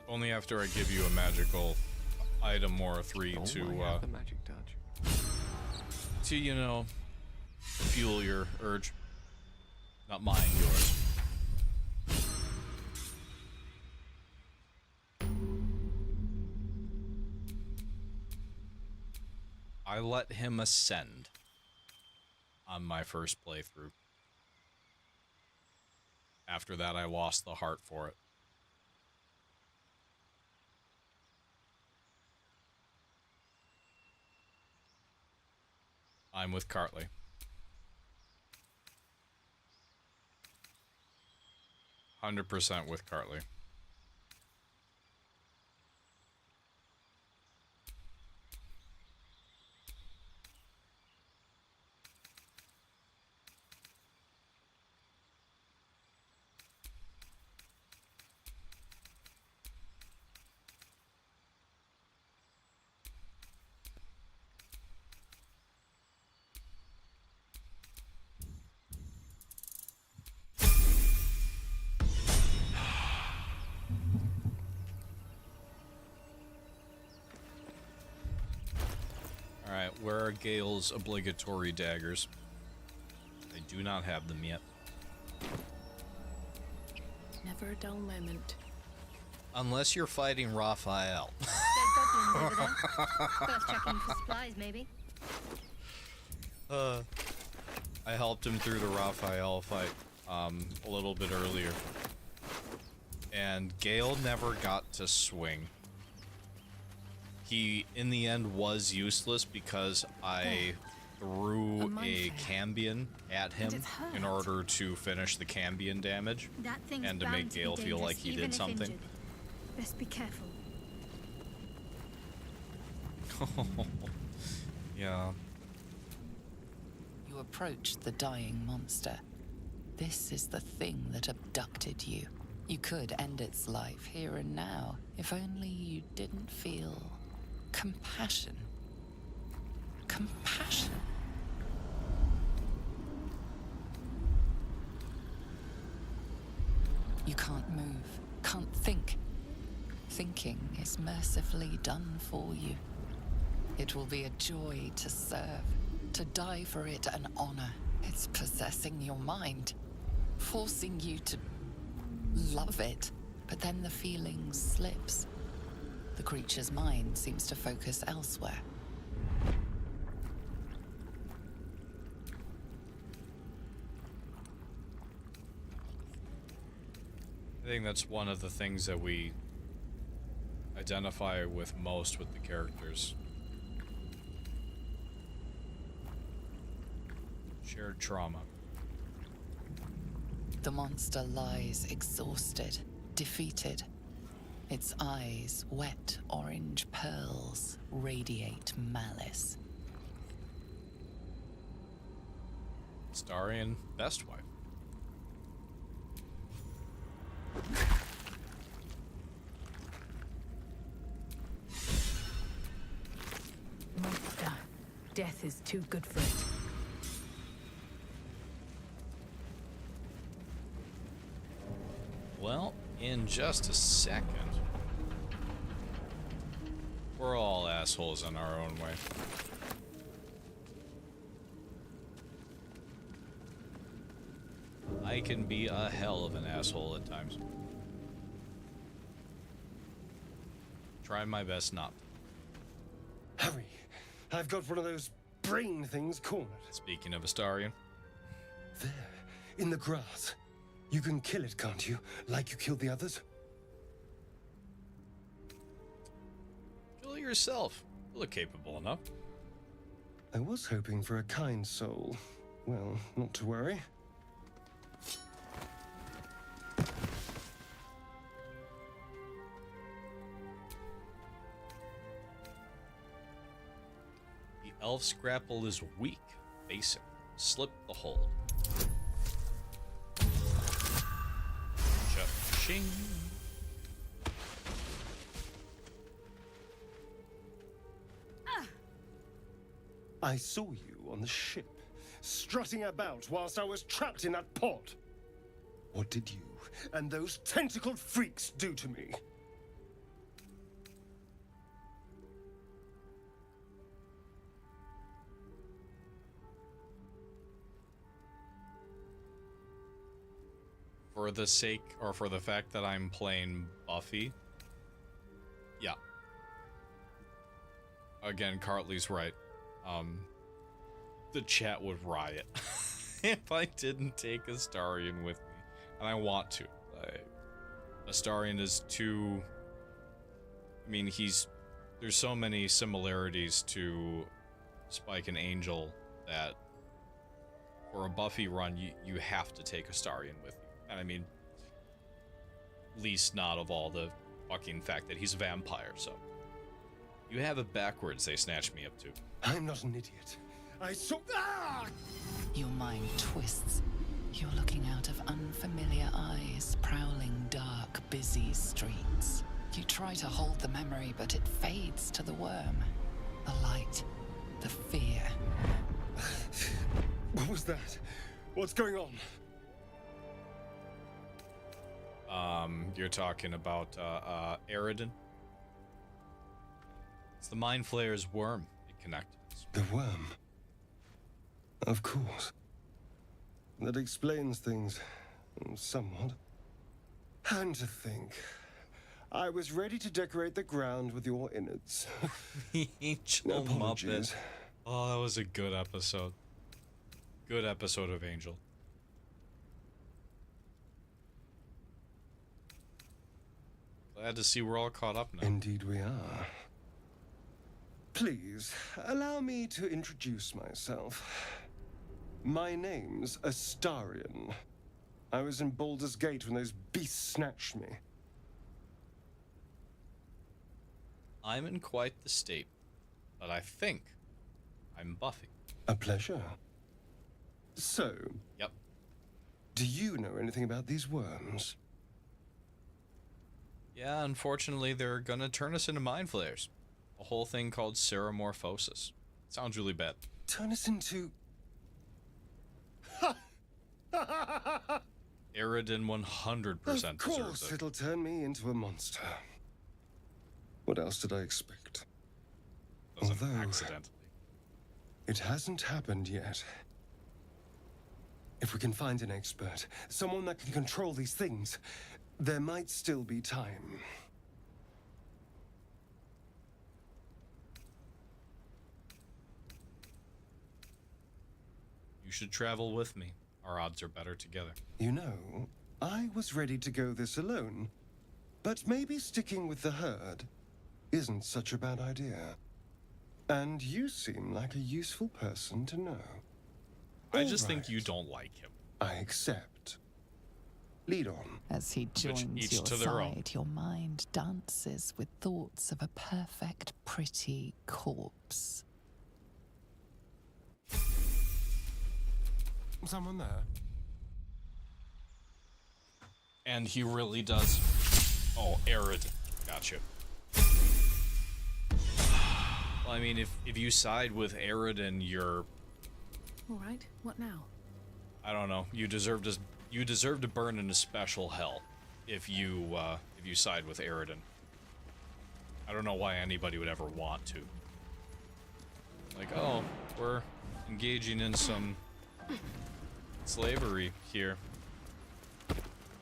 Only after I give you a magical item or a three Oh, to, I have the magic touch. you know, fuel your urge. Not mine, yours. I let him ascend on my first playthrough. After that, I lost the heart for it. I'm with Cartley. %100% with Cartley. Alright, where are Gale's obligatory daggers? I do not have them yet. Never a dull moment. Unless you're fighting Raphael. There's goblins over there. Worth checking for supplies, maybe. I helped him through the Raphael fight a little bit earlier. And Gale never got to swing. He, in the end, was useless because I threw a Cambion at him in order to finish the Cambion damage That thing's and to bound make be Gale feel dangerous, like he even did if something. injured. Best be careful. Yeah. You approach the dying monster. This is the thing that abducted you. You could end its life here and now, if only you didn't feel compassion. Compassion. You can't move, can't think. Thinking is mercifully done for you. It will be a joy to serve, to die for it an honor. It's possessing your mind, forcing you to love it, but then the feeling slips. The creature's mind seems to focus elsewhere. I think that's one of the things that we identify with most with the characters. Shared trauma. The monster lies exhausted, defeated. Its eyes, wet orange pearls, radiate malice. Starion, best wife. Monster. Death is too good for it. Well, in just a second. We're all assholes in our own way. I can be a hell of an asshole at times. Try my best not to. Hurry! I've got one of those brain things cornered. Speaking of Astarion. There, in the grass. You can kill it, can't you? Like you killed the others? Kill yourself. You look capable enough. I was hoping for a kind soul. Well, not to worry. The elf scrapple is weak. Basic. Slip the hold. Cha-ching. I saw you on the ship, strutting about whilst I was trapped in that pod. What did you and those tentacled freaks do to me? For the sake, or for the fact that I'm playing Buffy. Yeah. Again, Cartley's right. The chat would riot if I didn't take Astarion with me. And I want to. Astarion is too... I mean, there's so many similarities to Spike and Angel that for a Buffy run, you have to take Astarion with you. And I mean, least not of all the fucking fact that he's a vampire, so. You have it backwards, they snatched me up to. I'm not an idiot. I saw... Ah! Your mind twists. You're looking out of unfamiliar eyes, prowling dark, busy streets. You try to hold the memory, but it fades to the worm. The light, the fear. What was that? What's going on? You're talking about, Eridan? It's the Mind Flayer's worm. It connected. The worm. Of course. That explains things somewhat. And to think, I was ready to decorate the ground with your innards. Angel Apologies. Muppet. Oh, that was a good episode. Good episode of Angel. Glad to see we're all caught up now. Indeed we are. Please, allow me to introduce myself. My name's Astarion. I was in Baldur's Gate when those beasts snatched me. I'm in quite the state, but I think I'm Buffy. A pleasure. So, Yep. do you know anything about these worms? Yeah, unfortunately, they're gonna turn us into mind flayers. A whole thing called seramorphosis. Sounds really bad. Turn us into... Aridin 100% Of course deserves it. it'll turn me into a monster. What else did I expect? Doesn't Although- accidentally. It hasn't happened yet. If we can find an expert, someone that can control these things, there might still be time. You should travel with me. Our odds are better together. You know, I was ready to go this alone, but maybe sticking with the herd isn't such a bad idea. And you seem like a useful person to know. I just think right. you don't like him. I accept. Lead on. As he joins each your to their own. side, your mind dances with thoughts of a perfect, pretty corpse. Someone there? And he really does. Oh, Arid. Gotcha. Well, I mean, if you side with Aridin, you're... All right, what now? I don't know. You deserve to burn in a special hell if you side with Aridin. I don't know why anybody would ever want to. Like, oh, we're engaging in some slavery here.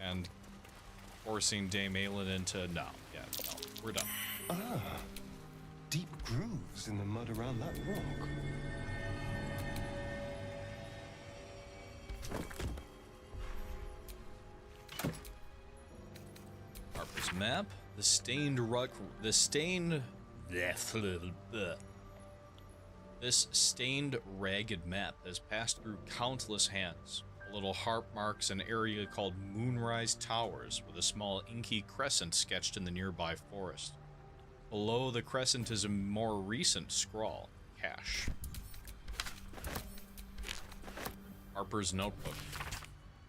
And forcing Dame Aelin into... No, we're done. Ah, deep grooves in the mud around that rock. Harper's map. The stained rug. The stained. This stained, ragged map has passed through countless hands. A little harp marks an area called Moonrise Towers, with a small inky crescent sketched in the nearby forest. Below the crescent is a more recent scrawl. Cache. Harper's notebook.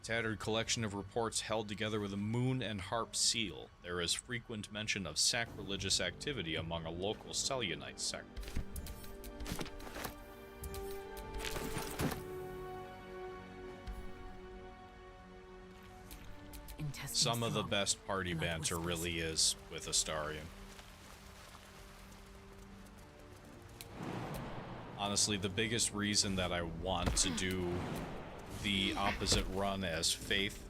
Tattered collection of reports held together with a moon and harp seal. There is frequent mention of sacrilegious activity among a local Selionite sect. Some of the best party banter really is with Astarion. Honestly, the biggest reason that I want to do the opposite run as Faith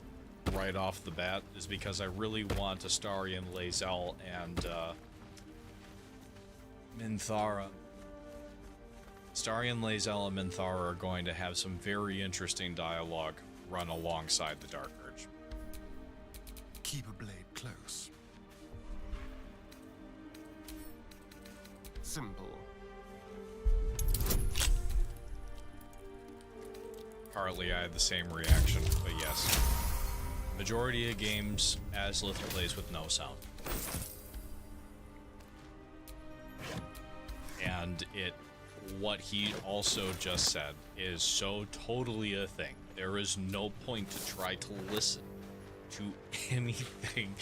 right off the bat is because I really want Astarion, Lae'zel, and Minthara. Astarion, Lae'zel, and Minthara are going to have some very interesting dialogue run alongside the Dark Urge. Keep a blade close. Simple. Partly I had the same reaction, but yes. Majority of games, Aslith plays with no sound. And what he also just said is so totally a thing. There is no point to try to listen to anything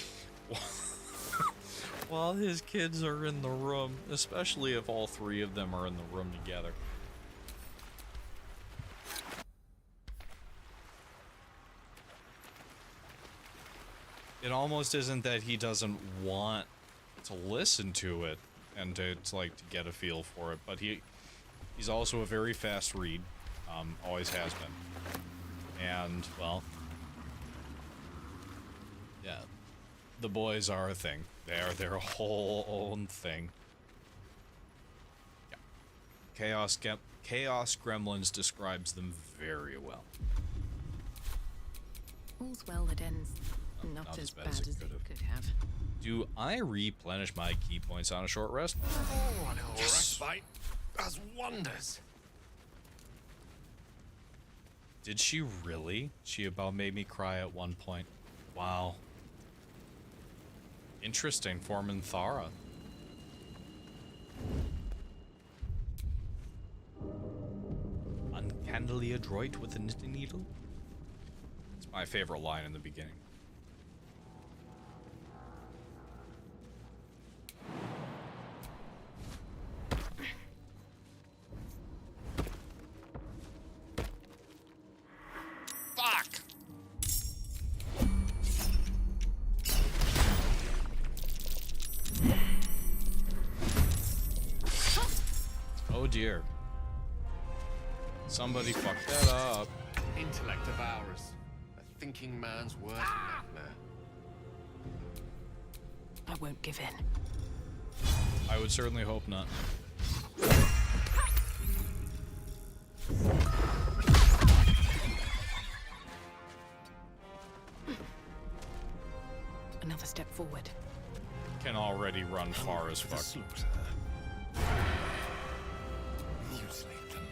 while his kids are in the room, especially if all three of them are in the room together. It almost isn't that he doesn't want to listen to it and to like to get a feel for it, but He's also a very fast read. Always has been. And, well, yeah, the boys are a thing. They are their whole own thing. Yeah. Chaos Gremlins describes them very well. All's well that ends not as bad as it could have. Do I replenish my key points on a short rest? Oh, a little respite does wonders. Did she really? She about made me cry at one point. Wow. Interesting, Foreman Thara. Uncannily adroit with a knitting needle? It's my favorite line in the beginning. Fuck! Oh dear. Somebody fucked that up. Intellect of ours. A thinking man's worst nightmare. I won't give in. I would certainly hope not. Another step forward. Can already run far as fuck. Mutilate them.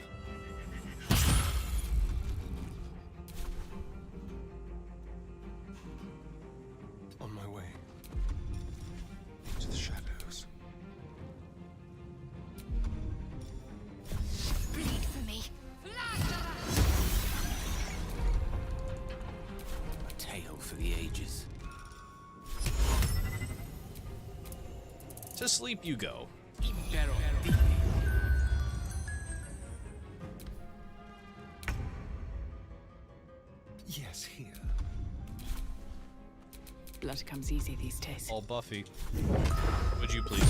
On my way to the shadows. Bleed for me. A tale for the ages. To sleep you go. Yes, here. Blood comes easy these days. All Buffy. Would you please?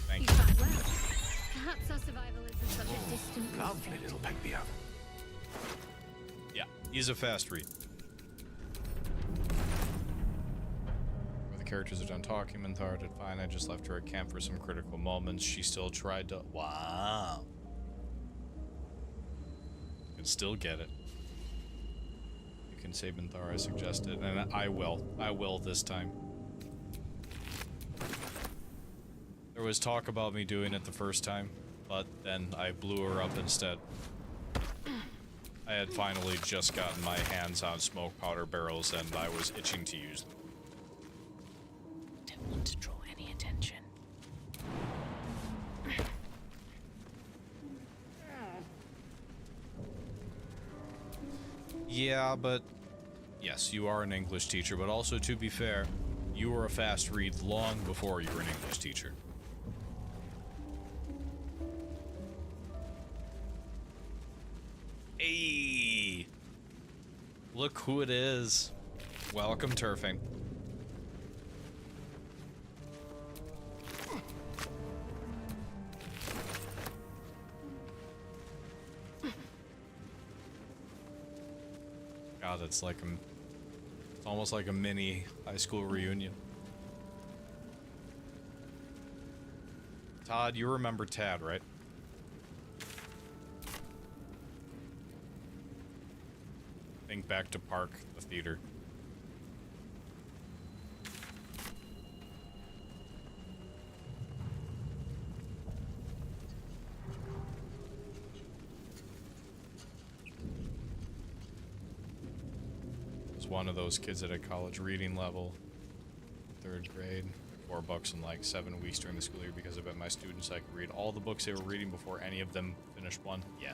Thank You you. fight well. Perhaps our survival isn't such a distant Lovely little pick me up. Yeah, he's a fast read. Where the characters are done talking, Minthara did fine. I just left her at camp for some critical moments. She still tried to... Wow. You can still get it. You can say Minthara, I suggested, and I will. I will this time. There was talk about me doing it the first time, but then I blew her up instead. I had finally just gotten my hands on smoke powder barrels and I was itching to use them. Don't want to draw any attention. Yeah, but... Yes, you are an English teacher, but also, to be fair, you were a fast read long before you were an English teacher. Hey! Look who it is. Welcome, Turfing. God, it's like it's almost like a mini high school reunion. Todd, you remember Tad, right? Think back to Park, the theater. Was one of those kids at a college reading level, 3rd grade. $4 in like 7 weeks during the school year because I bet my students I could read all the books they were reading before any of them finished one. Yeah.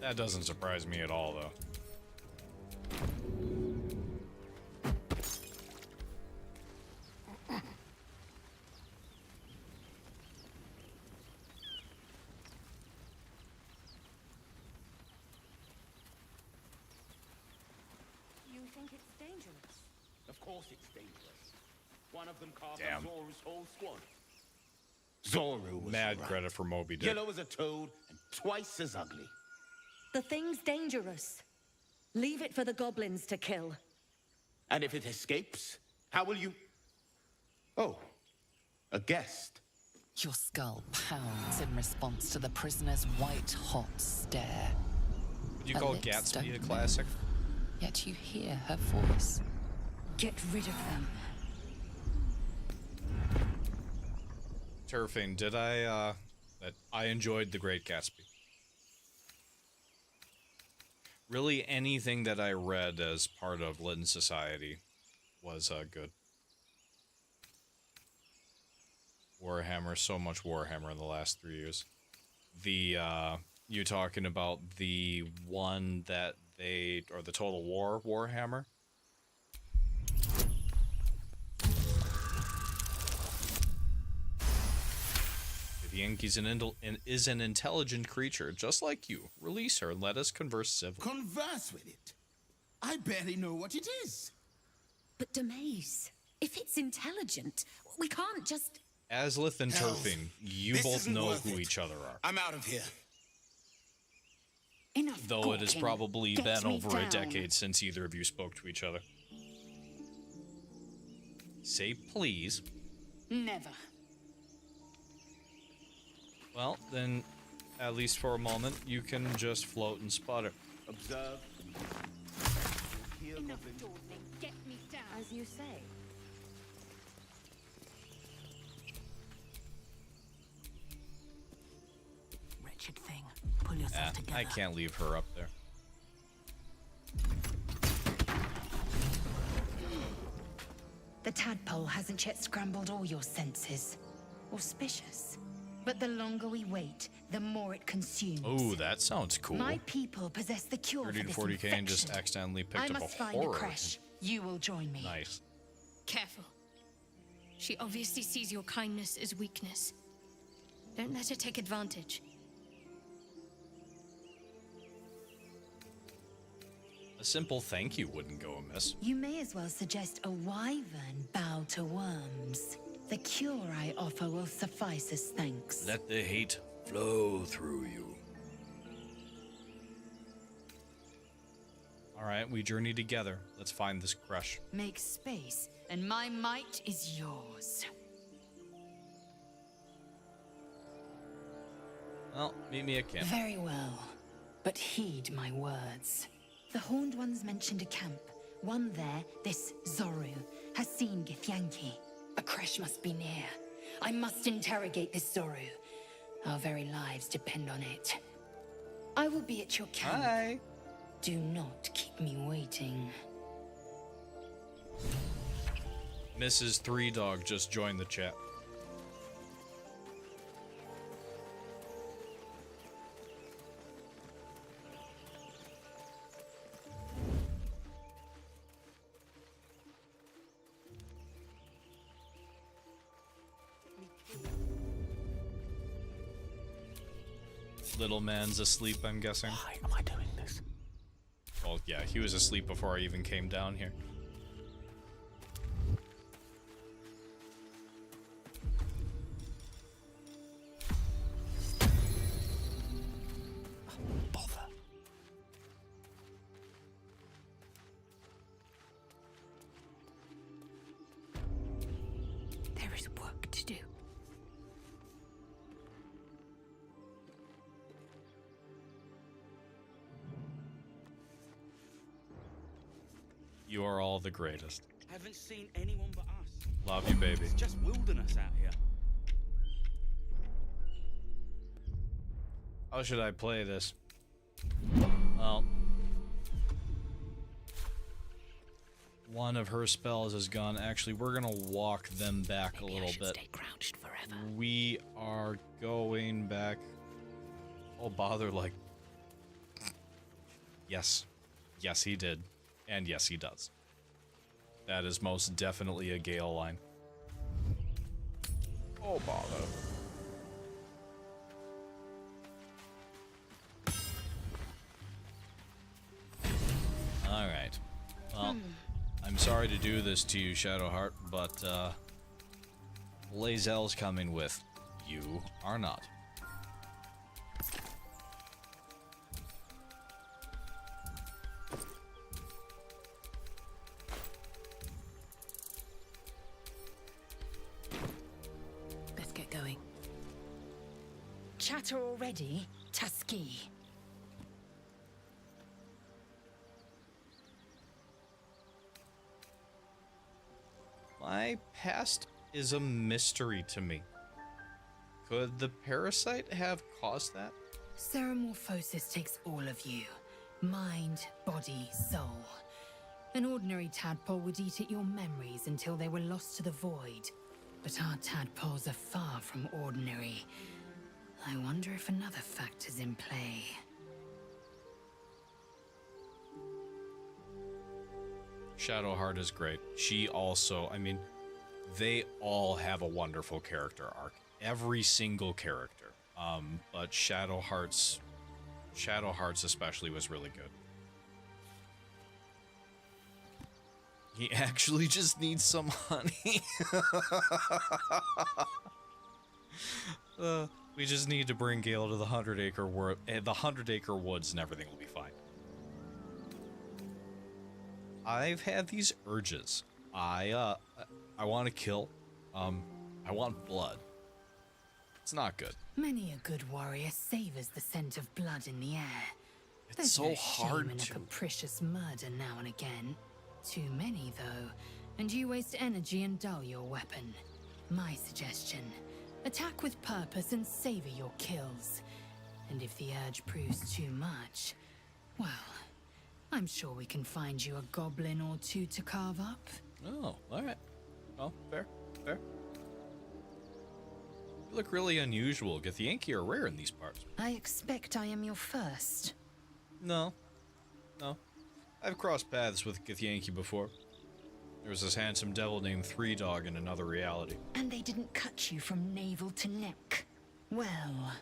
That doesn't surprise me at all, though. You think it's dangerous? Of course it's dangerous. One of them carved Damn. up Zoru's whole squad. Zoru was Mad right. credit for Moby Dick. Yellow as a toad and twice as ugly. The thing's dangerous. Leave it for the goblins to kill. And if it escapes, how will you... Oh, a guest. Your skull pounds in response to the prisoner's white-hot stare. Would you Her call lips Gatsby don't a move, classic? Yet you hear her voice. Get rid of them. Turfing, did I, that I enjoyed The Great Gatsby. Really, anything that I read as part of Lytton Society was, good. Warhammer, so much Warhammer in the last 3 years. The, you talking about the one that they, or the Total War Warhammer? The Yankee's is an intelligent creature, just like you. Release her and let us converse civilly. Converse with it? I barely know what it is. But Demaze, if it's intelligent, we can't just... Aslith and Hells, Turfing, you this both isn't know worth who it. each other are. I'm out of here. Enough Though it has gawking. probably Get been me over a down. decade since either of you spoke to each other. Say please. Never. Well, then, at least for a moment, you can just float and sputter. Observe. Hear Enough goblin. dawdling. Get me down. As you say. Wretched thing. Pull yourself together. I can't leave her up there. The tadpole hasn't yet scrambled all your senses. Auspicious. But the longer we wait, the more it consumes. Oh, that sounds cool. My people possess the cure 30 for to this 40k and just infection. accidentally picked I up must a find horror. a creche. You will join me. Nice. Careful. She obviously sees your kindness as weakness. Don't let her take advantage. A simple thank you wouldn't go amiss. You may as well suggest a wyvern bow to worms. The cure I offer will suffice as thanks. Let the hate flow through you. Alright, we journey together. Let's find this crush. Make space, and my might is yours. Well, meet me at camp. Very well, but heed my words. The Horned Ones mentioned a camp. One there, this Zoru, has seen Githyanki. A creche must be near. I must interrogate this Zoru. Our very lives depend on it. I will be at your camp. Hi. Do not keep me waiting. Mrs. Three Dog just joined the chat. Little man's asleep, I'm guessing. Why am I doing this? Well, yeah, he was asleep before I even came down here. Bother. There is work to do. You are all the greatest. Haven't seen anyone but us. Love you, baby. It's just wilderness out here. How should I play this? Well, one of her spells is gone. Actually, we're gonna walk them back a little bit. Stay crouched forever. We are going back. Oh, bother, like. Yes. Yes, he did. And yes, he does. That is most definitely a Gale line. Oh, bother. Alright. Well, I'm sorry to do this to you, Shadowheart, but Lae'zel's coming with. You are not. Let's get going. Chatter already? Tusky. My past is a mystery to me. Could the parasite have caused that? Ceremorphosis takes all of you. Mind, body, soul. An ordinary tadpole would eat at your memories until they were lost to the void. But our tadpoles are far from ordinary. I wonder if another factor's in play. Shadowheart is great. She also, I mean, they all have a wonderful character arc. Every single character. But Shadowheart's especially was really good. He actually just needs some honey. We just need to bring Gale to the 100-acre woods, and everything will be fine. I've had these urges. I want to kill. I want blood. It's not good. Many a good warrior savors the scent of blood in the air. It's There's so no hard shame in to. a capricious murder now and again. Too many, though, and you waste energy and dull your weapon. My suggestion: attack with purpose and savor your kills. And if the urge proves too much, well, I'm sure we can find you a goblin or two to carve up. Oh, alright. Well, fair. You look really unusual. Githyanki are rare in these parts. I expect I am your first. No. I've crossed paths with Githyanki before. There was this handsome devil named Three Dog in another reality. And they didn't cut you from navel to neck. Well,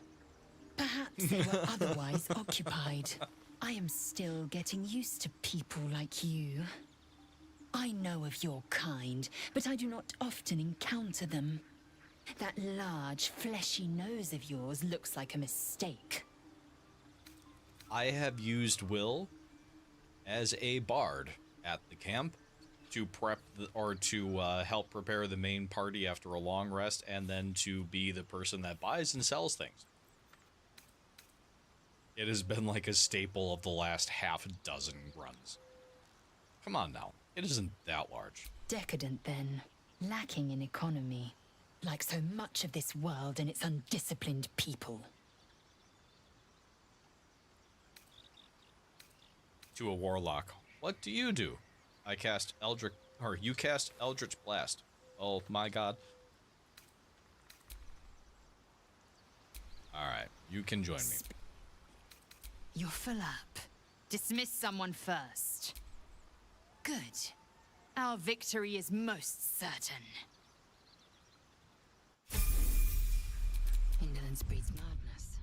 perhaps they were otherwise occupied. I am still getting used to people like you. I know of your kind, but I do not often encounter them. That large, fleshy nose of yours looks like a mistake. I have used Will as a bard at the camp to help prepare the main party after a long rest, and then to be the person that buys and sells things. It has been like a staple of the last half dozen runs. Come on now, it isn't that large. Decadent, then. Lacking in economy. Like so much of this world and its undisciplined people. To a warlock, what do you do? You cast Eldritch Blast. Oh my god. Alright, you can join me. You're full up. Dismiss someone first. Good. Our victory is most certain. Indolence breeds madness.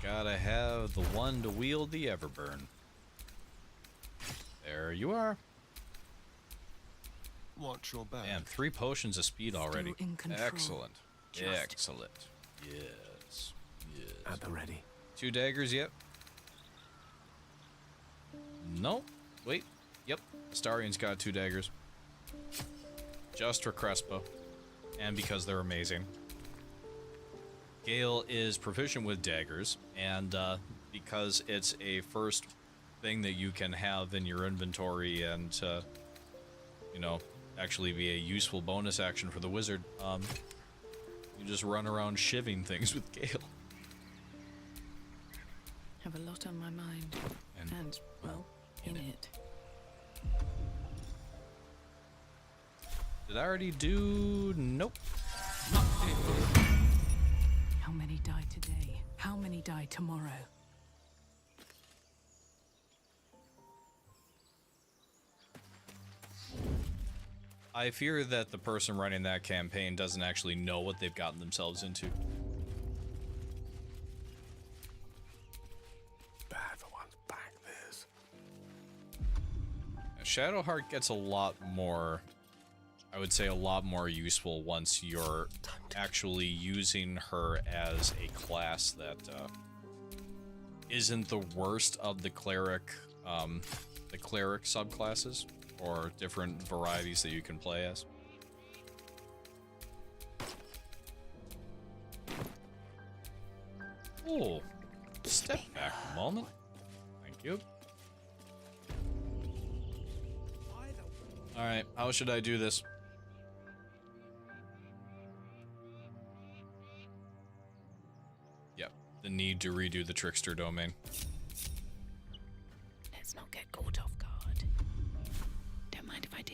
Gotta have the one to wield the Everburn. There you are. Watch your back. Damn, 3 potions of speed already. in control. Excellent. Just- Excellent. Yes. At the ready. 2 daggers yet? Nope. Wait. Yep. Astarian's got 2 daggers. Just for Crespo. And because they're amazing. Gale is proficient with daggers, and because it's a first thing that you can have in your inventory and, you know, actually be a useful bonus action for the wizard, you just run around shivving things with Gale. Have a lot on my mind. And well, in it. Did I already do... Nope. How many die today? How many die tomorrow? I fear that the person running that campaign doesn't actually know what they've gotten themselves into. Shadowheart gets a lot more, I would say a lot more useful once you're actually using her as a class that isn't the worst of the cleric subclasses or different varieties that you can play as. Oh, step back a moment. Thank you. Alright, how should I do this? Yep, the need to redo the Trickster domain. Let's not get caught off guard. Don't mind if I do.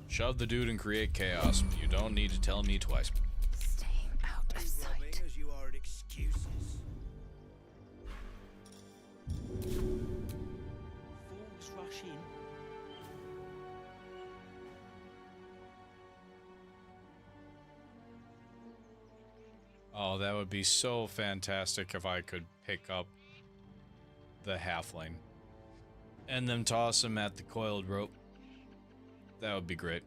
Shove the dude and create chaos. You don't need to tell me twice. Staying out of sight. As you are at excuses. Fools rush in. Oh, that would be so fantastic if I could pick up the halfling and then toss him at the coiled rope. That would be great.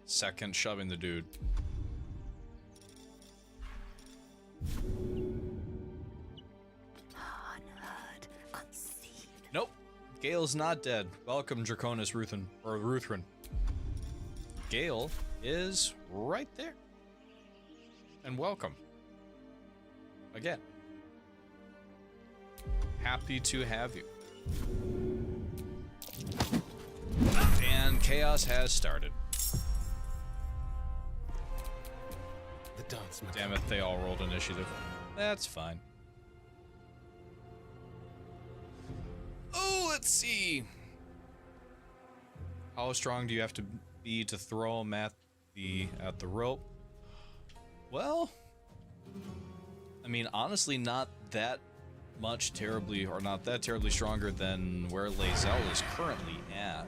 Second, shoving the dude. Unheard, unseen. Nope. Gale's not dead. Welcome, Draconis Ruthrin. Gale is right there. And welcome. Again. Happy to have you. And chaos has started. The dance. Damn it, they all rolled initiative. That's fine. Oh, let's see. How strong do you have to be to throw him at the rope? Well, I mean, honestly, not that terribly stronger than where Lae'zel is currently at.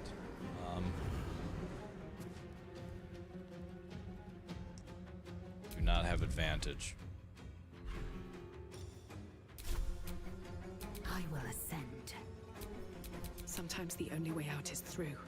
Do not have advantage. I will ascend. Sometimes the only way out is through.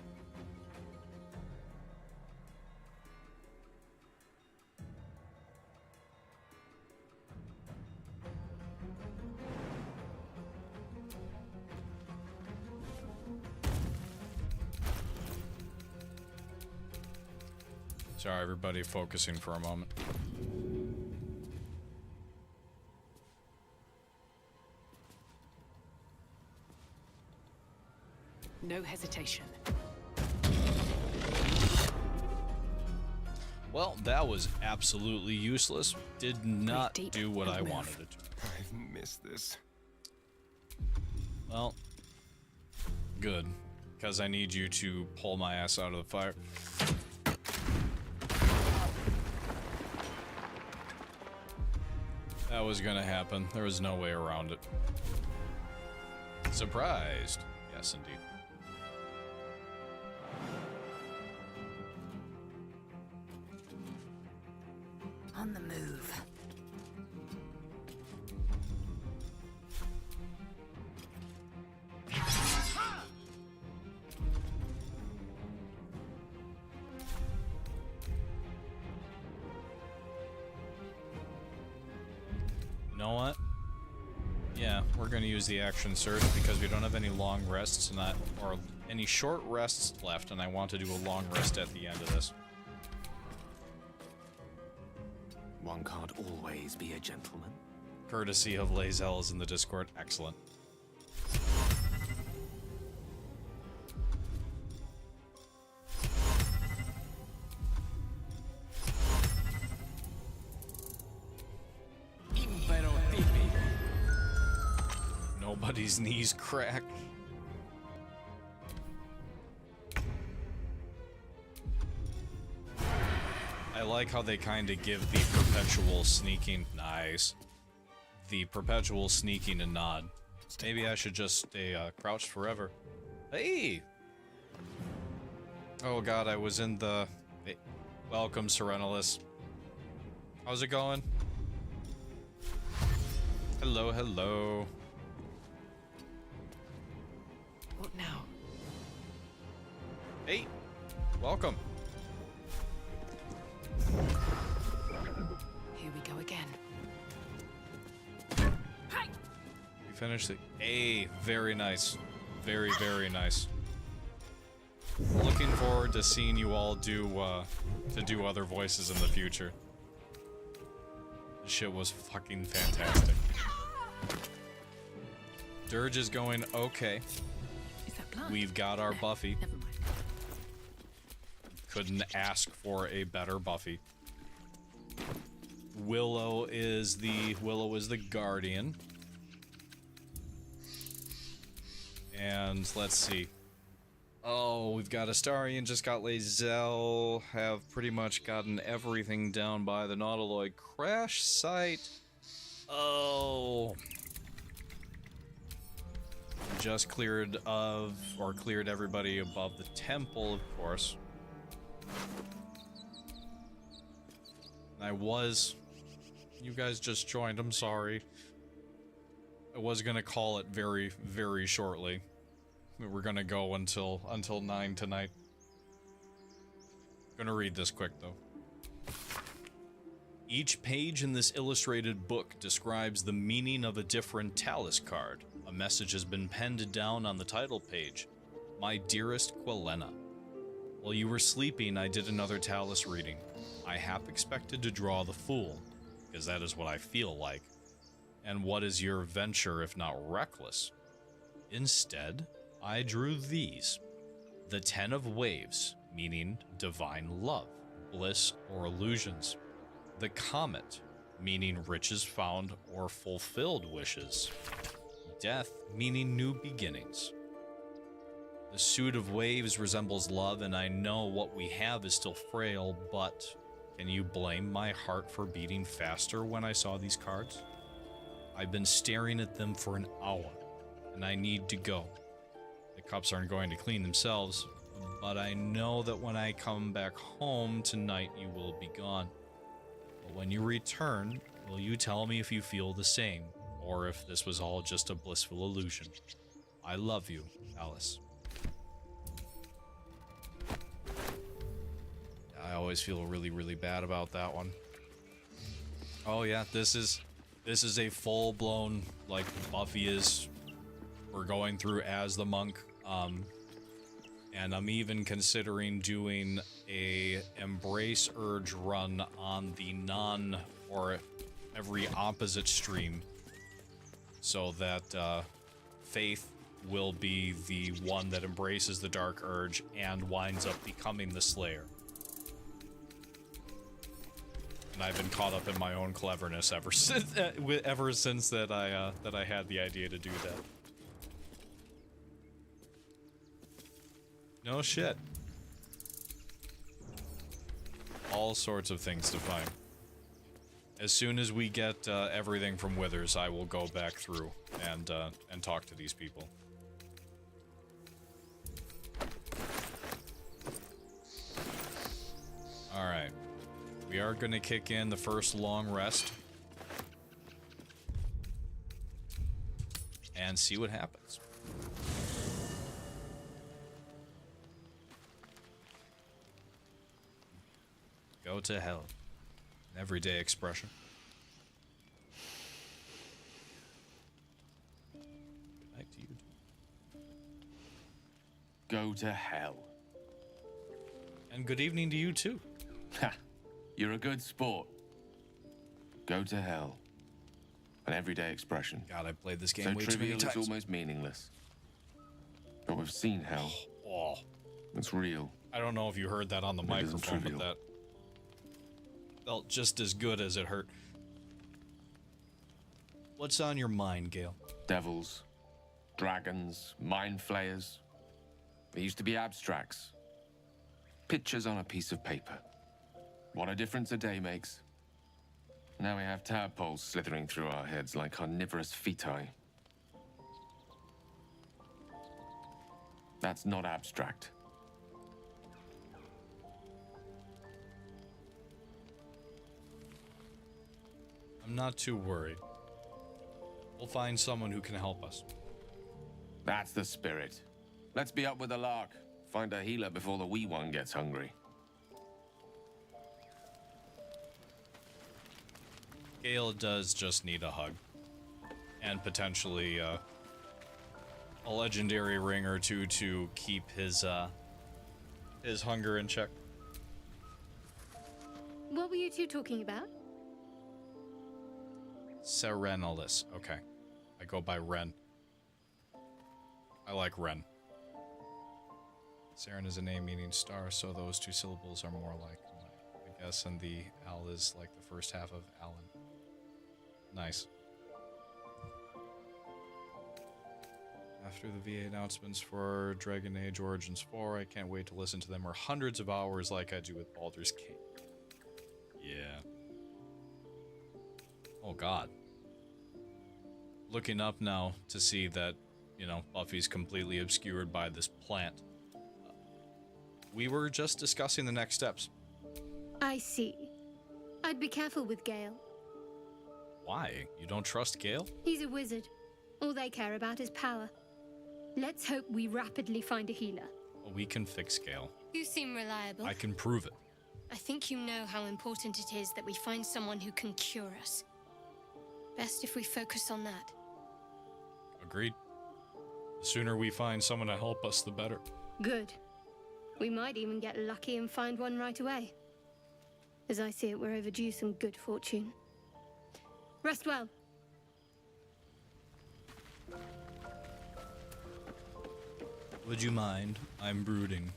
Sorry, everybody, focusing for a moment. No hesitation. Well, that was absolutely useless. Did not do what I wanted it to. I've missed this. Well, good, because I need you to pull my ass out of the fire. That was gonna happen. There was no way around it. Surprised. Yes, indeed. On the move. You know what? Yeah, we're gonna use the action surge because we don't have any long rests or any short rests left, and I want to do a long rest at the end of this. One can't always be a gentleman. Courtesy of Lae'zel is in the Discord. Excellent. Nobody's knees crack. I like how they kind of give the perpetual sneaking. Nice. The perpetual sneaking a nod. Maybe I should just stay crouched forever. Hey! Oh god, I was in the... Hey. Welcome, Serenalus. How's it going? Hello, hello. What now? Hey, welcome. Here we go again. We finished the A. Very nice. Very, very nice. Looking forward to seeing you all do other voices in the future. This shit was fucking fantastic. Durge is going okay. Is that blood? We've got our Buffy. Never mind. Couldn't ask for a better Buffy. Willow is the guardian. And let's see. Oh, we've got Astarion, just got Lae'zel, have pretty much gotten everything down by the Nautiloid crash site. Oh. Just cleared everybody above the temple, of course. You guys just joined, I'm sorry. I was gonna call it very, very shortly. We're gonna go until 9 tonight. Gonna read this quick though. Each page in this illustrated book describes the meaning of a different Talus card. A message has been penned down on the title page. My dearest Quelena. While you were sleeping, I did another Talus reading. I half expected to draw the Fool, because that is what I feel like. And what is your venture if not reckless? Instead, I drew these. The 10 of Waves, meaning divine love, bliss, or illusions. The Comet, meaning riches found or fulfilled wishes. Death, meaning new beginnings. The Suit of Waves resembles love, and I know what we have is still frail, but can you blame my heart for beating faster when I saw these cards? I've been staring at them for an hour, and I need to go. The cups aren't going to clean themselves, but I know that when I come back home tonight, you will be gone. But when you return, will you tell me if you feel the same, or if this was all just a blissful illusion? I love you, Alice. I always feel really, really bad about that one. Oh yeah, this is a full-blown, like, Buffy is, we're going through as the monk, and I'm even considering doing a Embrace Urge run on the or every opposite stream, so that, Faith will be the one that embraces the Dark Urge and winds up becoming the Slayer. And I've been caught up in my own cleverness ever since that I had the idea to do that. No shit. All sorts of things to find. As soon as we get everything from Withers, I will go back through and talk to these people. All right. We are going to kick in the first long rest and see what happens. Go to hell. An everyday expression. Back to you. Go to hell. And good evening to you too. Ha! You're a good sport. Go to hell. An everyday expression. God, I played this game so way too many trivial times. it's almost meaningless. But we've seen hell. Oh. It's real. I don't know if you heard that on the microphone, but that felt just as good as it hurt. What's on your mind, Gale? Devils, dragons, mind flayers. They used to be abstracts. Pictures on a piece of paper. What a difference a day makes. Now we have tadpoles slithering through our heads like carnivorous feti. That's not abstract. I'm not too worried. We'll find someone who can help us. That's the spirit. Let's be up with the lark. find a healer before the wee one gets hungry. Gale does just need a hug. And potentially a legendary ring or two to keep his hunger in check. What were you two talking about? Serenalis. Okay. I go by Ren. I like Ren. Saren is a name meaning star, so those two syllables are more like, I guess, and the Al is like the first half of Alan. Nice. After the VA announcements for Dragon Age Origins 4, I can't wait to listen to them for hundreds of hours like I do with Baldur's Gate. Yeah. Oh god. Looking up now to see that, you know, Buffy's completely obscured by this plant. We were just discussing the next steps. I see. I'd be careful with Gale. Why? You don't trust Gale? He's a wizard. All they care about is power. Let's hope we rapidly find a healer. Well, we can fix Gale. You seem reliable. I can prove it. I think you know how important it is that we find someone who can cure us. Best if we focus on that. Agreed. The sooner we find someone to help us, the better. Good. We might even get lucky and find one right away. As I see it, we're overdue some good fortune. Rest well. Would you mind? I'm brooding.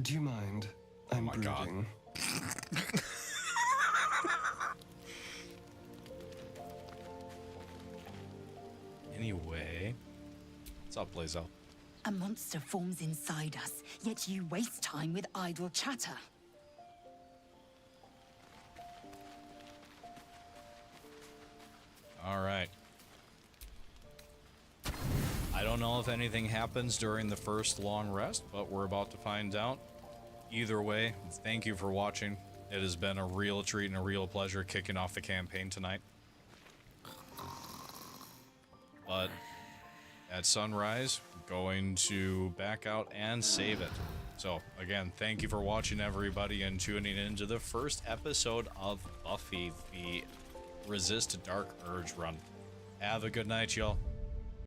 Do you mind? I'm my God. brooding. Anyway, what's up, Blazo? A monster forms inside us, yet you waste time with idle chatter. All right. I don't know if anything happens during the first long rest, but we're about to find out. Either way, thank you for watching. It has been a real treat and a real pleasure kicking off the campaign tonight. But at sunrise, we're going to back out and save it. So again, thank you for watching, everybody, and tuning into the first episode of Buffy, the Resist Dark Urge run. Have a good night, y'all.